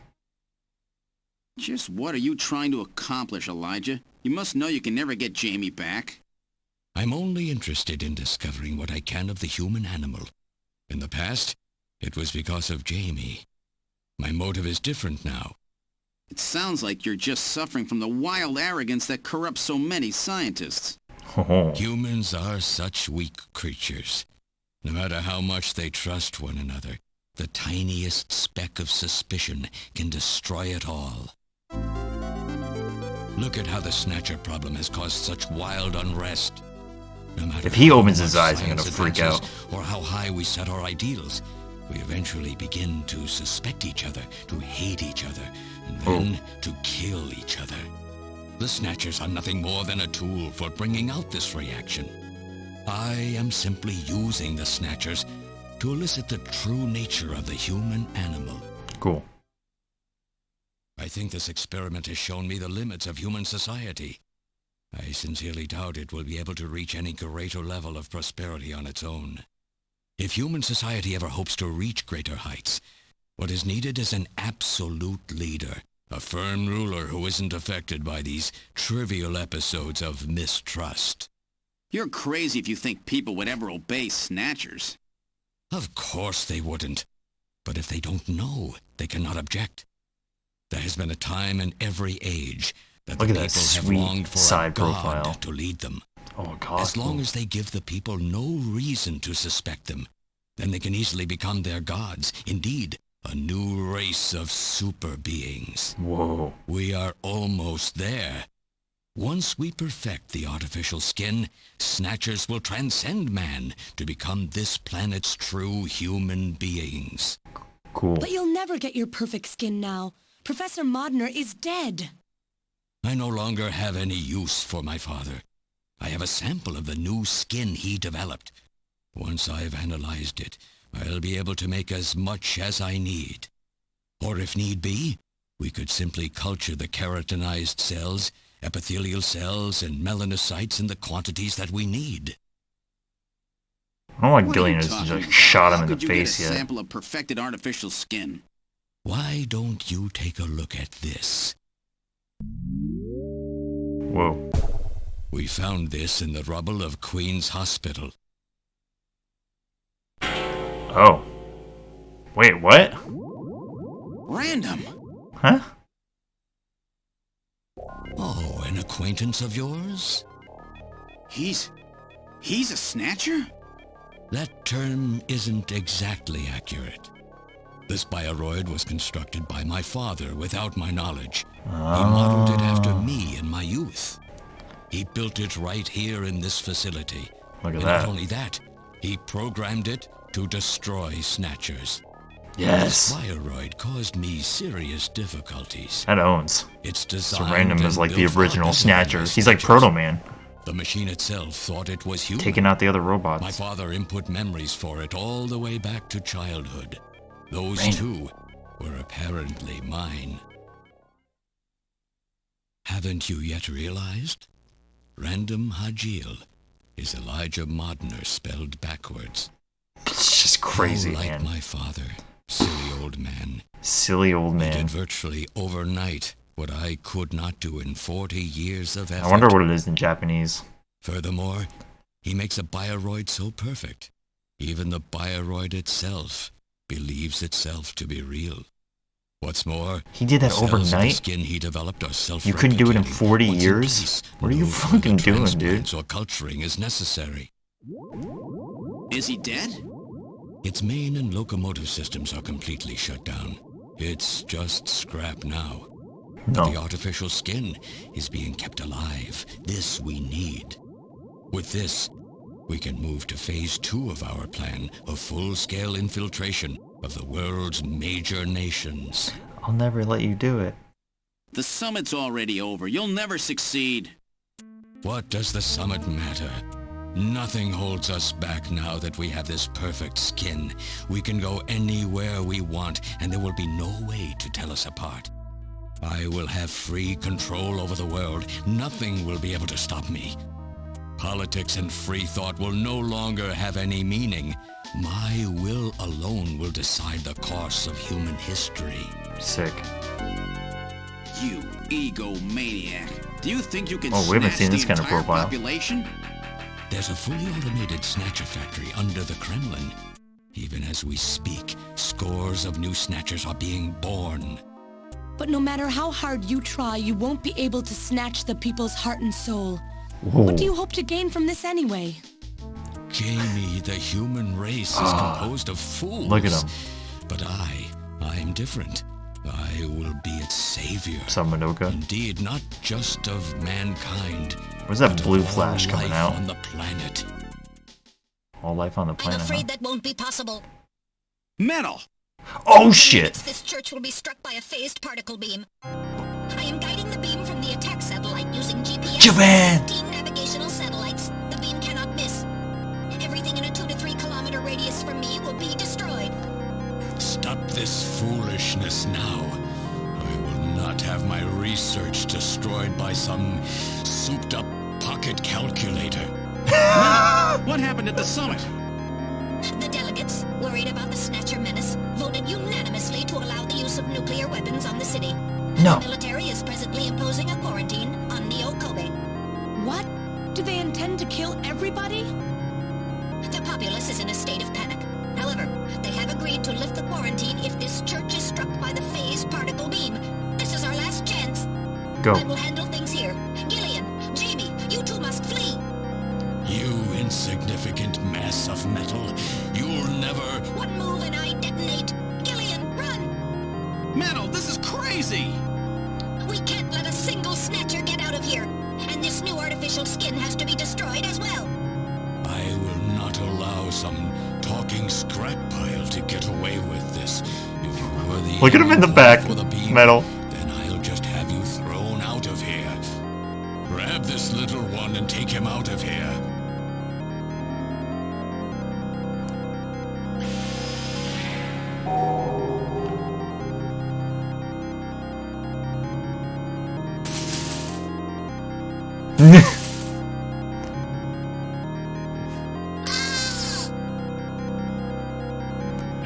Just what are you trying to accomplish, Elijah? You must know you can never get Jamie back. I'm only interested in discovering what I can of the human animal. In the past, it was because of Jamie. My motive is different now. It sounds like you're just suffering from the wild arrogance that corrupts so many scientists. Oh. Humans are such weak creatures. No matter how much they trust one another, the tiniest speck of suspicion can destroy it all. Look at how the Snatcher problem has caused such wild unrest. No matter If he how opens his much eyes, I'm gonna science freak advances out. or how high we set our ideals, we eventually begin to suspect each other, to hate each other, and then to kill each other. The Snatchers are nothing more than a tool for bringing out this reaction. I am simply using the Snatchers to elicit the true nature of the human animal. Cool. I think this experiment has shown me the limits of human society. I sincerely doubt it will be able to reach any greater level of prosperity on its own. If human society ever hopes to reach greater heights, what is needed is an absolute leader, a firm ruler who isn't affected by these trivial episodes of mistrust. You're crazy if you think people would ever obey Snatchers. Of course they wouldn't. But if they don't know, they cannot object. There has been a time in every age that the Look at people that have sweet longed for a side god profile. to lead them. Oh, God. As long as they give the people no reason to suspect them, then they can easily become their gods. Indeed, a new race of super beings. Whoa. We are almost there. Once we perfect the artificial skin, Snatchers will transcend man to become this planet's true human beings. Cool. But you'll never get your perfect skin now. Professor Modner is dead. I no longer have any use for my father. I have a sample of the new skin he developed. Once I've analyzed it, I'll be able to make as much as I need. Or if need be, we could simply culture the keratinized cells, epithelial cells, and melanocytes in the quantities that we need. I don't know why What are you Gillian has talking just about? shot him How in the could you face get a yet. sample of perfected artificial skin? Why don't you take a look at this? Whoa. We found this in the rubble of Queen's Hospital. Oh. Wait, what? Random. Huh? Oh, an acquaintance of yours? He's a Snatcher? That term isn't exactly accurate. This bioroid was constructed by my father without my knowledge. He modeled it after me in my youth. He built it right here in this facility. Look at And that. not only that, he programmed it to destroy Snatchers. Yes. This bioroid caused me serious difficulties. That owns. It's So designed Random and is like the built far original better than Snatcher. the He's like Snatchers. Proto Man, The machine itself thought it was human. taking out the other robots. My father input memories for it all the way back to childhood. Those Random. two were apparently mine. Haven't you yet realized? Random Hajil is Elijah Modner spelled backwards. It's just crazy, Like man. my father, silly old man. Silly old He man. did virtually overnight what I could not do in 40 years of effort. I wonder what it is in Japanese. Furthermore, he makes a bioroid so perfect, even the bioroid itself believes itself to be real. What's more, He did that the cells of the overnight? skin he developed are You couldn't do it in self-replicating. 40 Once in years? place, What are you no further fucking doing, dude? transplants or culturing is necessary. Is he dead? Its main and locomotive systems are completely shut down. It's just scrap now. But the No. artificial skin is being kept alive. This we need. With this, we can move to phase 2 of our plan of full-scale infiltration of the world's major nations. I'll never let you do it. The summit's already over. You'll never succeed. What does the summit matter? Nothing holds us back now that we have this perfect skin. We can go anywhere we want, and there will be no way to tell us apart. I will have free control over the world. Nothing will be able to stop me. Politics and free thought will no longer have any meaning. My will alone will decide the course of human history. Sick. You egomaniac. Do you think you can Oh, we haven't snatch seen the this kind of entire profile. population? There's a fully automated Snatcher factory under the Kremlin. Even as we speak, scores of new Snatchers are being born. But no matter how hard you try, you won't be able to snatch the people's heart and soul. Whoa. What do you hope to gain from this anyway? Jamie, the human race is composed of fools. Look at him. But I'm different. I will be its savior. What's up, Madoka? Indeed, not just of mankind. Where's that but of blue all flash coming life out? on the planet. All life on the I'm planet, huh? afraid that won't be possible. Metal! Oh, shit! This church will be struck by a phased particle beam. I am guiding the beam from the attack satellite using GPS. Japan! 15 navigational satellites. The beam cannot miss. Everything in a 2 to 3 kilometer radius from me will be destroyed. Stop this foolishness now. I will not have my research destroyed by some souped-up pocket calculator. What happened at the summit? The delegates, worried about the Snatcher menace, voted unanimously to allow the use of nuclear weapons on the city. No. The military is presently imposing a quarantine on Neo Kobe. What? Do they intend to kill everybody? The populace is in a state of panic. However, they have agreed to lift the quarantine if this church is struck by the phased particle beam. This is our last chance. Go. I will handle things here. Gillian, Jamie, you two must flee. You insignificant mass of metal. You'll never... One move and I detonate. Gillian, run! Metal, this is crazy! We can't let a single Snatcher get out of here. And this new artificial skin has to be destroyed as well. I will not allow some talking scrap pile to get away with this. If you were the Look at him in the only back, one for the beam, Metal. then I'll just have you thrown out of here. Grab this little one and take him out of here.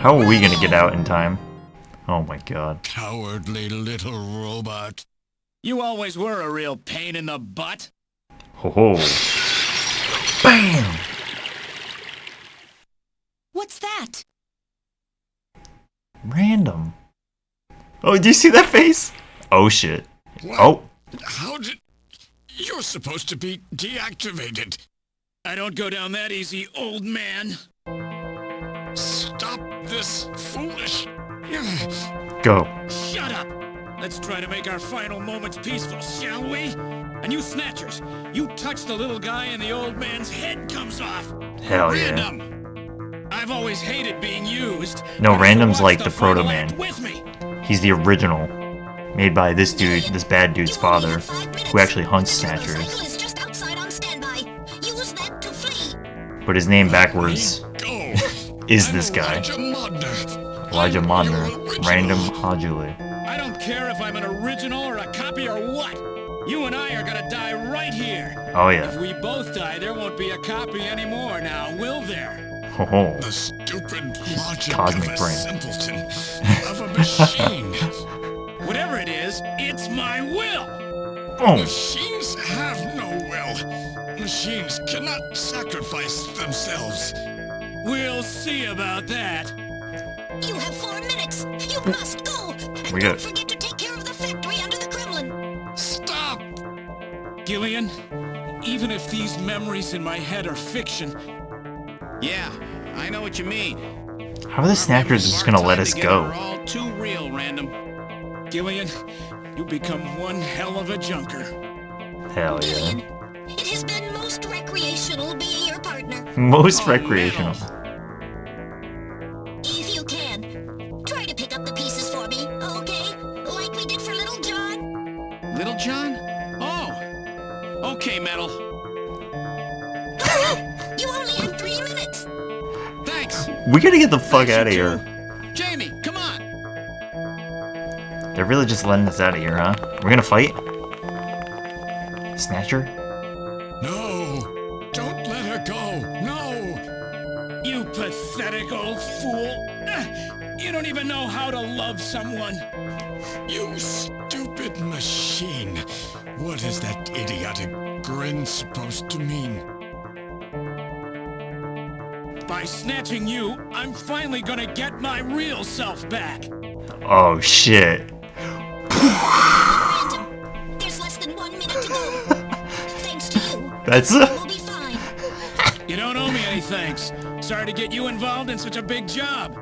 How are we gonna get out in time? Oh my god. Cowardly little robot. You always were a real pain in the butt. Ho ho. Bam! What's that? Random. Oh, do you see that face? Oh shit. What? Oh. How did... You're supposed to be deactivated. I don't go down that easy, old man. Stop this foolish... Go. Shut up! Let's try to make our final moments peaceful, shall we? And you Snatchers, you touch the little guy and the old man's head comes off. Hell yeah. Random! I've always hated being used. No, Random's Watch like the Proto final Man. act with me. He's the original. Made by this dude, this bad dude's father, who actually hunts Snatchers. Just outside on standby. Use that to flee. But his name backwards Go. is this guy. Elijah Modner. Random Hajule. I don't care if I'm an original or a copy or what. You and I are gonna die right here. Oh If yeah. we both die, there won't be a copy anymore now, will there? Ho ho. The stupid logic Cosmic of a brain. simpleton. Of a machine. Whatever it is, it's my will. Boom. Machines have no will. Machines cannot sacrifice themselves. We'll see about that. You have 4 minutes. You must go. And We don't got- forget to take care of the factory under the Kremlin. Stop! Gillian, even if these memories in my head are fiction, Yeah, I know what you mean. How are the Snatchers just gonna let us Are go? all too real, Random. Gillian, you become one hell of a junker. Hell yeah. Gillian, it has been most recreational being your partner. Most Oh, recreational. If you can, try to pick up the pieces for me, okay? Like we did for Little John. Little John? Oh. Okay, Metal. Hurry up! You only have 3 minutes. Thanks. We gotta get the fuck Thanks, out of you here. two. Jamie, come on. They're really just letting us out of here, huh? We're gonna fight? Snatcher? No! Don't let her go! No! You pathetic old fool. You don't even know how to love someone. You stupid machine! What is that idiotic grin supposed to mean? By snatching you, I'm finally gonna get my real self back. Oh shit. Random, there's less than 1 minute to go. Thanks to you, That's we'll be fine. You don't owe me any thanks. Sorry to get you involved in such a big job.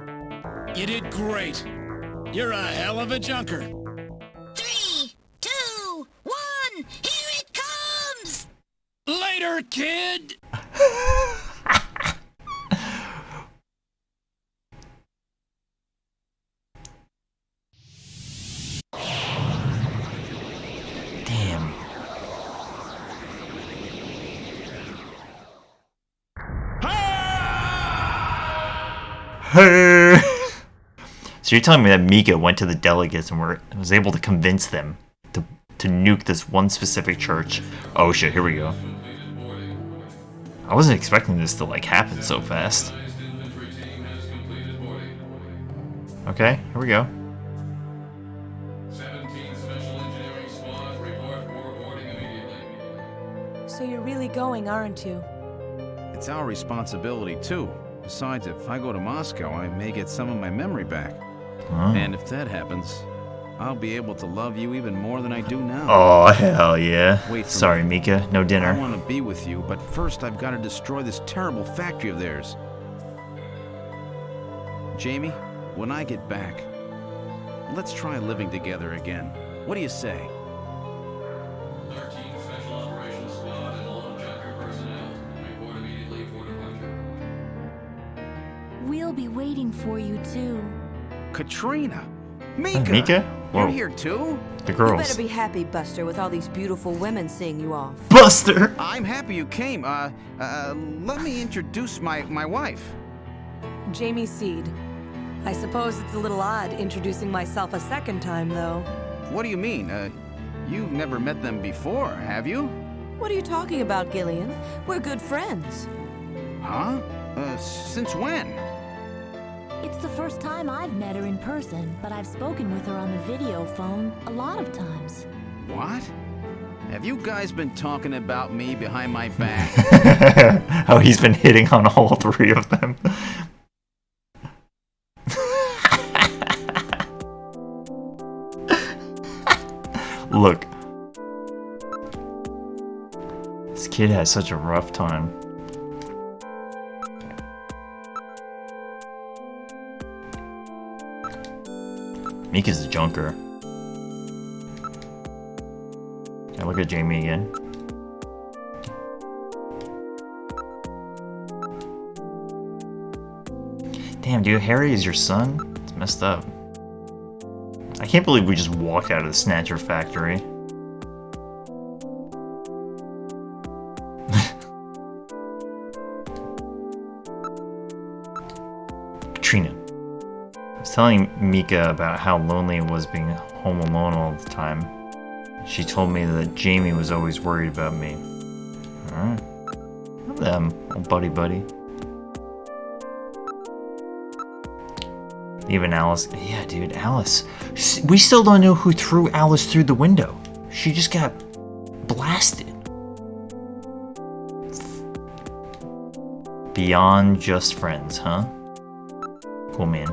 You did great. You're a hell of a junker. 3, 2, 1, here it comes! Later, kid! Damn. Hey! So you're telling me that Mika went to the delegates and was able to convince them to nuke this one specific church? Oh shit, here we go. I wasn't expecting this to like happen so fast. Okay, here we go. 17 Special Engineering Squad report for reporting immediately. So you're really going, aren't you? It's our responsibility, too. Besides, if I go to Moscow, I may get some of my memory back. Oh. And if that happens, I'll be able to love you even more than I do now. Oh, hell yeah. Wait for Sorry, me. Mika, no I dinner. want to be with you, but first I've got to destroy this terrible factory of theirs. Jamie, when I get back, let's try living together again. What do you say? 13 Special Operations Squad and all Junker personnel report immediately for departure. We'll be waiting for you, too. Katrina! Mika! Mika? Whoa. You're here too? The You girls. better be happy, Buster, with all these beautiful women seeing you off. Buster! I'm happy you came. Let me introduce my wife. Jamie Seed. I suppose it's a little odd introducing myself a second time, though. What do you mean? You've never met them before, have you? What are you talking about, Gillian? We're good friends. Huh? Since when? It's the first time I've met her in person, but I've spoken with her on the video phone a lot of times. What? Have you guys been talking about me behind my back? Oh, he's been hitting on all three of them. Look. This kid has such a rough time. Mika's a junker. Can I look at Jamie again? Damn, dude, Harry is your son? It's messed up. I can't believe we just walked out of the Snatcher factory. Katrina. I was telling Mika about how lonely it was being home alone all the time. She told me that Jamie was always worried about me. Alright. Love them, old buddy. Even Alice. Yeah, dude, Alice. We still don't know who threw Alice through the window. She just got blasted. Beyond just friends, huh? Cool, man.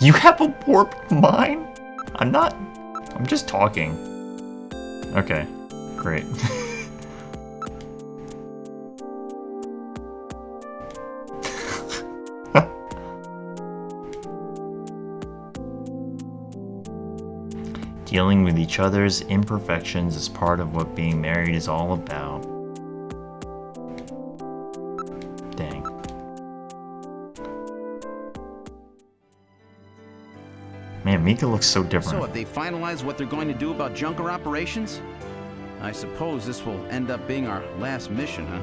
You have a warped mind? I'm just talking. Okay, great. Dealing with each other's imperfections is part of what being married is all about. Dang. Man, Mika looks so different. So have they finalized what they're going to do about junker operations? I suppose this will end up being our last mission, huh?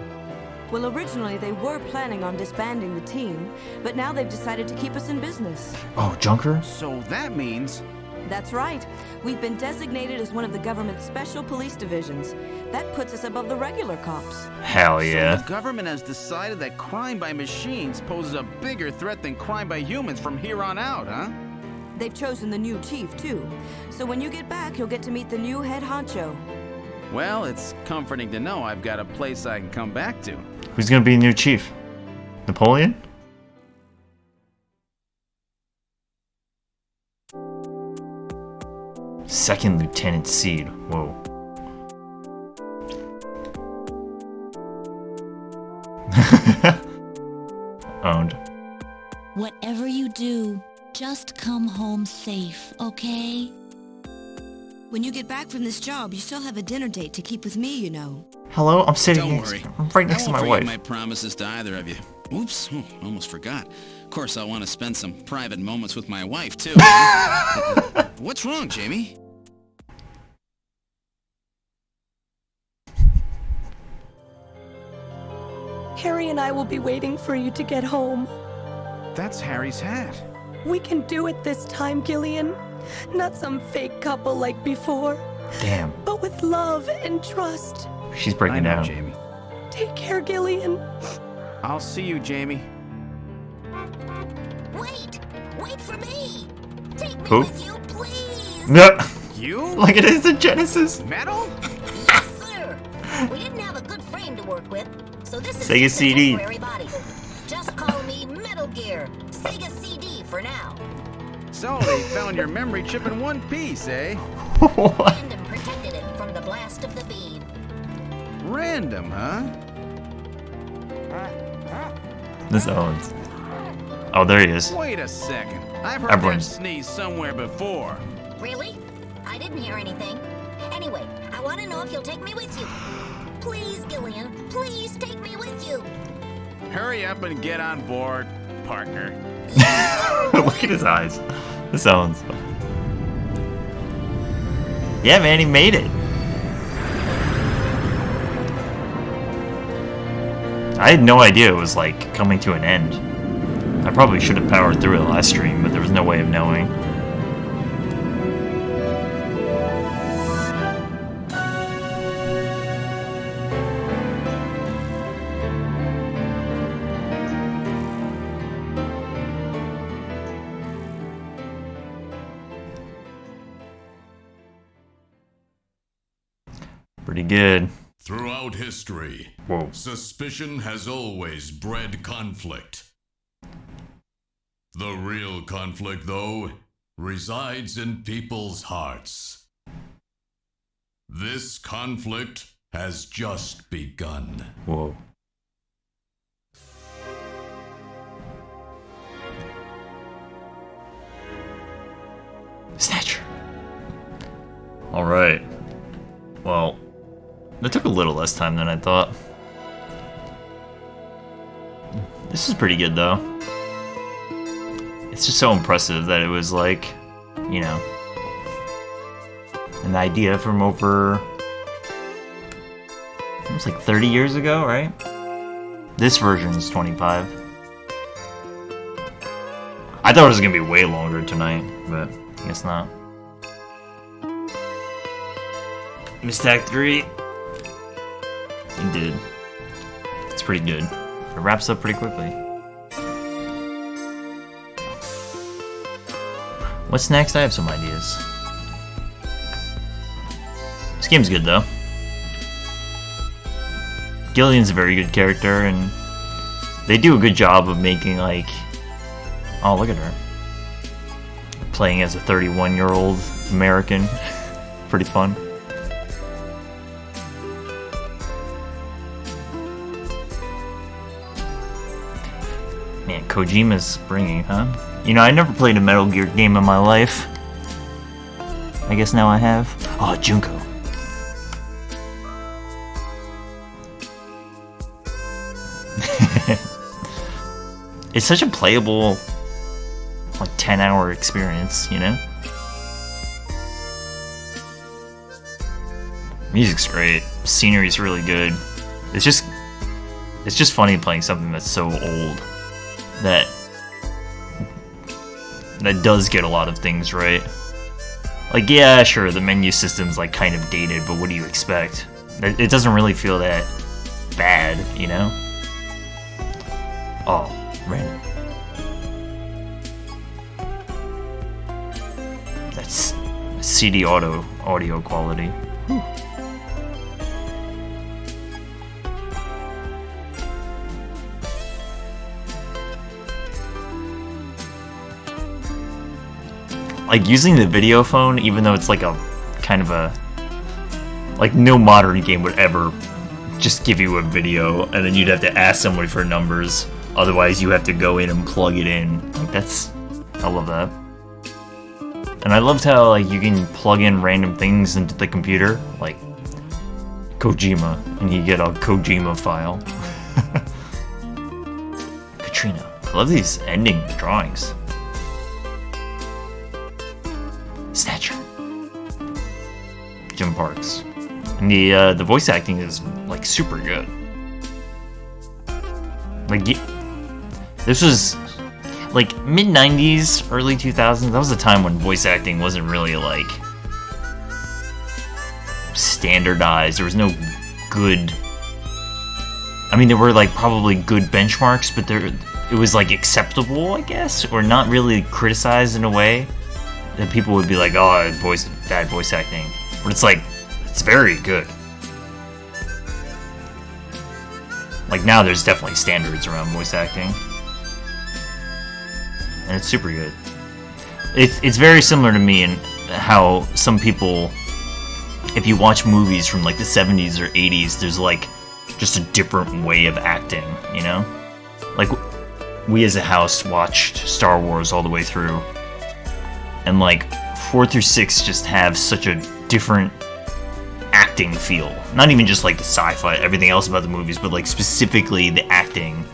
Well, originally they were planning on disbanding the team, but now they've decided to keep us in business. Oh, junker? So that means... That's right. We've been designated as one of the government's special police divisions. That puts us above the regular cops. Hell yeah. So the government has decided that crime by machines poses a bigger threat than crime by humans from here on out, huh? They've chosen the new chief, too. So when you get back, you'll get to meet the new head honcho. Well, it's comforting to know I've got a place I can come back to. Who's gonna be new chief? Napoleon? Second Lieutenant Seed. Whoa. Owned. Whatever you do, just come home safe, okay? When you get back from this job, you still have a dinner date to keep with me, you know. Hello, I'm sitting Don't next, worry. I'm right next to my I won't wife. forget my promises to either of you. Oops, almost forgot. Of course, I want to spend some private moments with my wife, too. What's wrong, Jamie? Harry and I will be waiting for you to get home. That's Harry's hat. We can do it this time, Gillian. Not some fake couple like before. Damn. But with love and trust. She's breaking I know, down. Jamie. Take care, Gillian. I'll see you, Jamie. Wait for me. Take me Who? with you, please. No. You? Like it is in Genesis. Metal? Yes, sir. We didn't have a good frame to work with, so this is Sega just a CD. temporary body. Just call me Metal Gear. Sega CD for now. So they found your memory chip in one piece, eh? What? Random protected it from the blast of the beam. Random, huh? This owns. Oh, there he is. Wait a second. I've heard Everyone. that sneeze somewhere before. Really? I didn't hear anything. Anyway, I want to know if you'll take me with you. Please, Gillian, please take me with you. Hurry up and get on board, partner. Look at his eyes. This owns. Yeah, man, he made it. I had no idea it was like coming to an end. I probably should have powered through it last stream, but there was no way of knowing. Pretty good. Throughout history, Whoa. suspicion has always bred conflict. The real conflict, though, resides in people's hearts. This conflict has just begun. Whoa. Snatcher. Alright. Well, that took a little less time than I thought. This is pretty good, though. It's just so impressive that it was like, you know, an idea from over... It was like 30 years ago, right? This version is 25. I thought it was gonna be way longer tonight, but I guess not. Missed Act 3. You did. It's pretty good. It wraps up pretty quickly. What's next? I have some ideas. This game's good, though. Gillian's a very good character, and they do a good job of making, like... Oh, look at her. Playing as a 31-year-old American. Pretty fun. Man, Kojima's bringing, huh? You know, I never played a Metal Gear game in my life. I guess now I have. Oh, Junko. It's such a playable, like, 10-hour experience, you know? Music's great. Scenery's really good. It's just funny playing something that's so old that does get a lot of things right. Like, yeah, sure, the menu system's like kind of dated, but what do you expect? It doesn't really feel that bad, you know? Oh, random. That's CD audio quality. Whew. Like, using the video phone, even though it's like a kind of a... Like, no modern game would ever just give you a video, and then you'd have to ask somebody for numbers. Otherwise, you have to go in and plug it in. Like, that's... I love that. And I loved how, like, you can plug in random things into the computer. Like, Kojima, and you get a Kojima file. Katrina. I love these ending drawings. Snatcher. Jim Parks. And the voice acting is, like, super good. Like, this was, like, mid-90s, early 2000s. That was a time when voice acting wasn't really, like, standardized. There was no good... I mean, there were, like, probably good benchmarks, but it was, like, acceptable, I guess? Or not really criticized in a way that people would be like, oh, bad voice acting. But it's like, it's very good. Like, now there's definitely standards around voice acting. And it's super good. It's very similar to me in how some people, if you watch movies from like the 70s or 80s, there's like just a different way of acting, you know? Like, we as a house watched Star Wars all the way through. And like 4 through 6 just have such a different acting feel. Not even just like the sci-fi, everything else about the movies, but like specifically the acting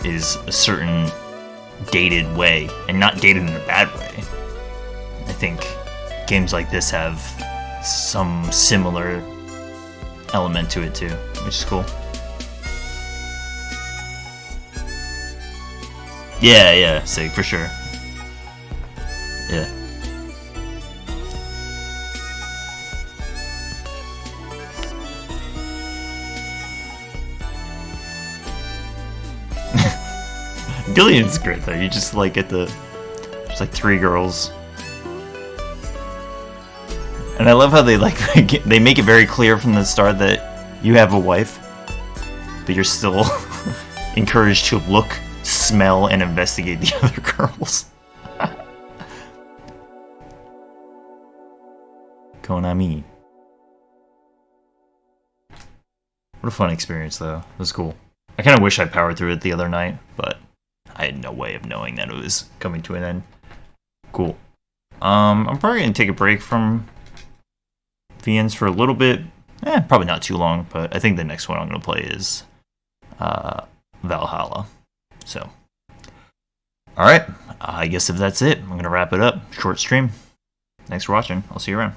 is a certain dated way, and not dated in a bad way. I think games like this have some similar element to it too, which is cool. Yeah, Sig, for sure. Yeah. Gillian's great though. You just like get just like 3 girls, And I love how they they make it very clear from the start that you have a wife, but you're still encouraged to look, smell, and investigate the other girls. Konami. What a fun experience, though. It was cool. I kind of wish I powered through it the other night, but I had no way of knowing that it was coming to an end. Cool. I'm probably going to take a break from VNs for a little bit. Probably not too long, but I think the next one I'm going to play is Valhalla. So, alright. I guess if that's it, I'm going to wrap it up. Short stream. Thanks for watching. I'll see you around.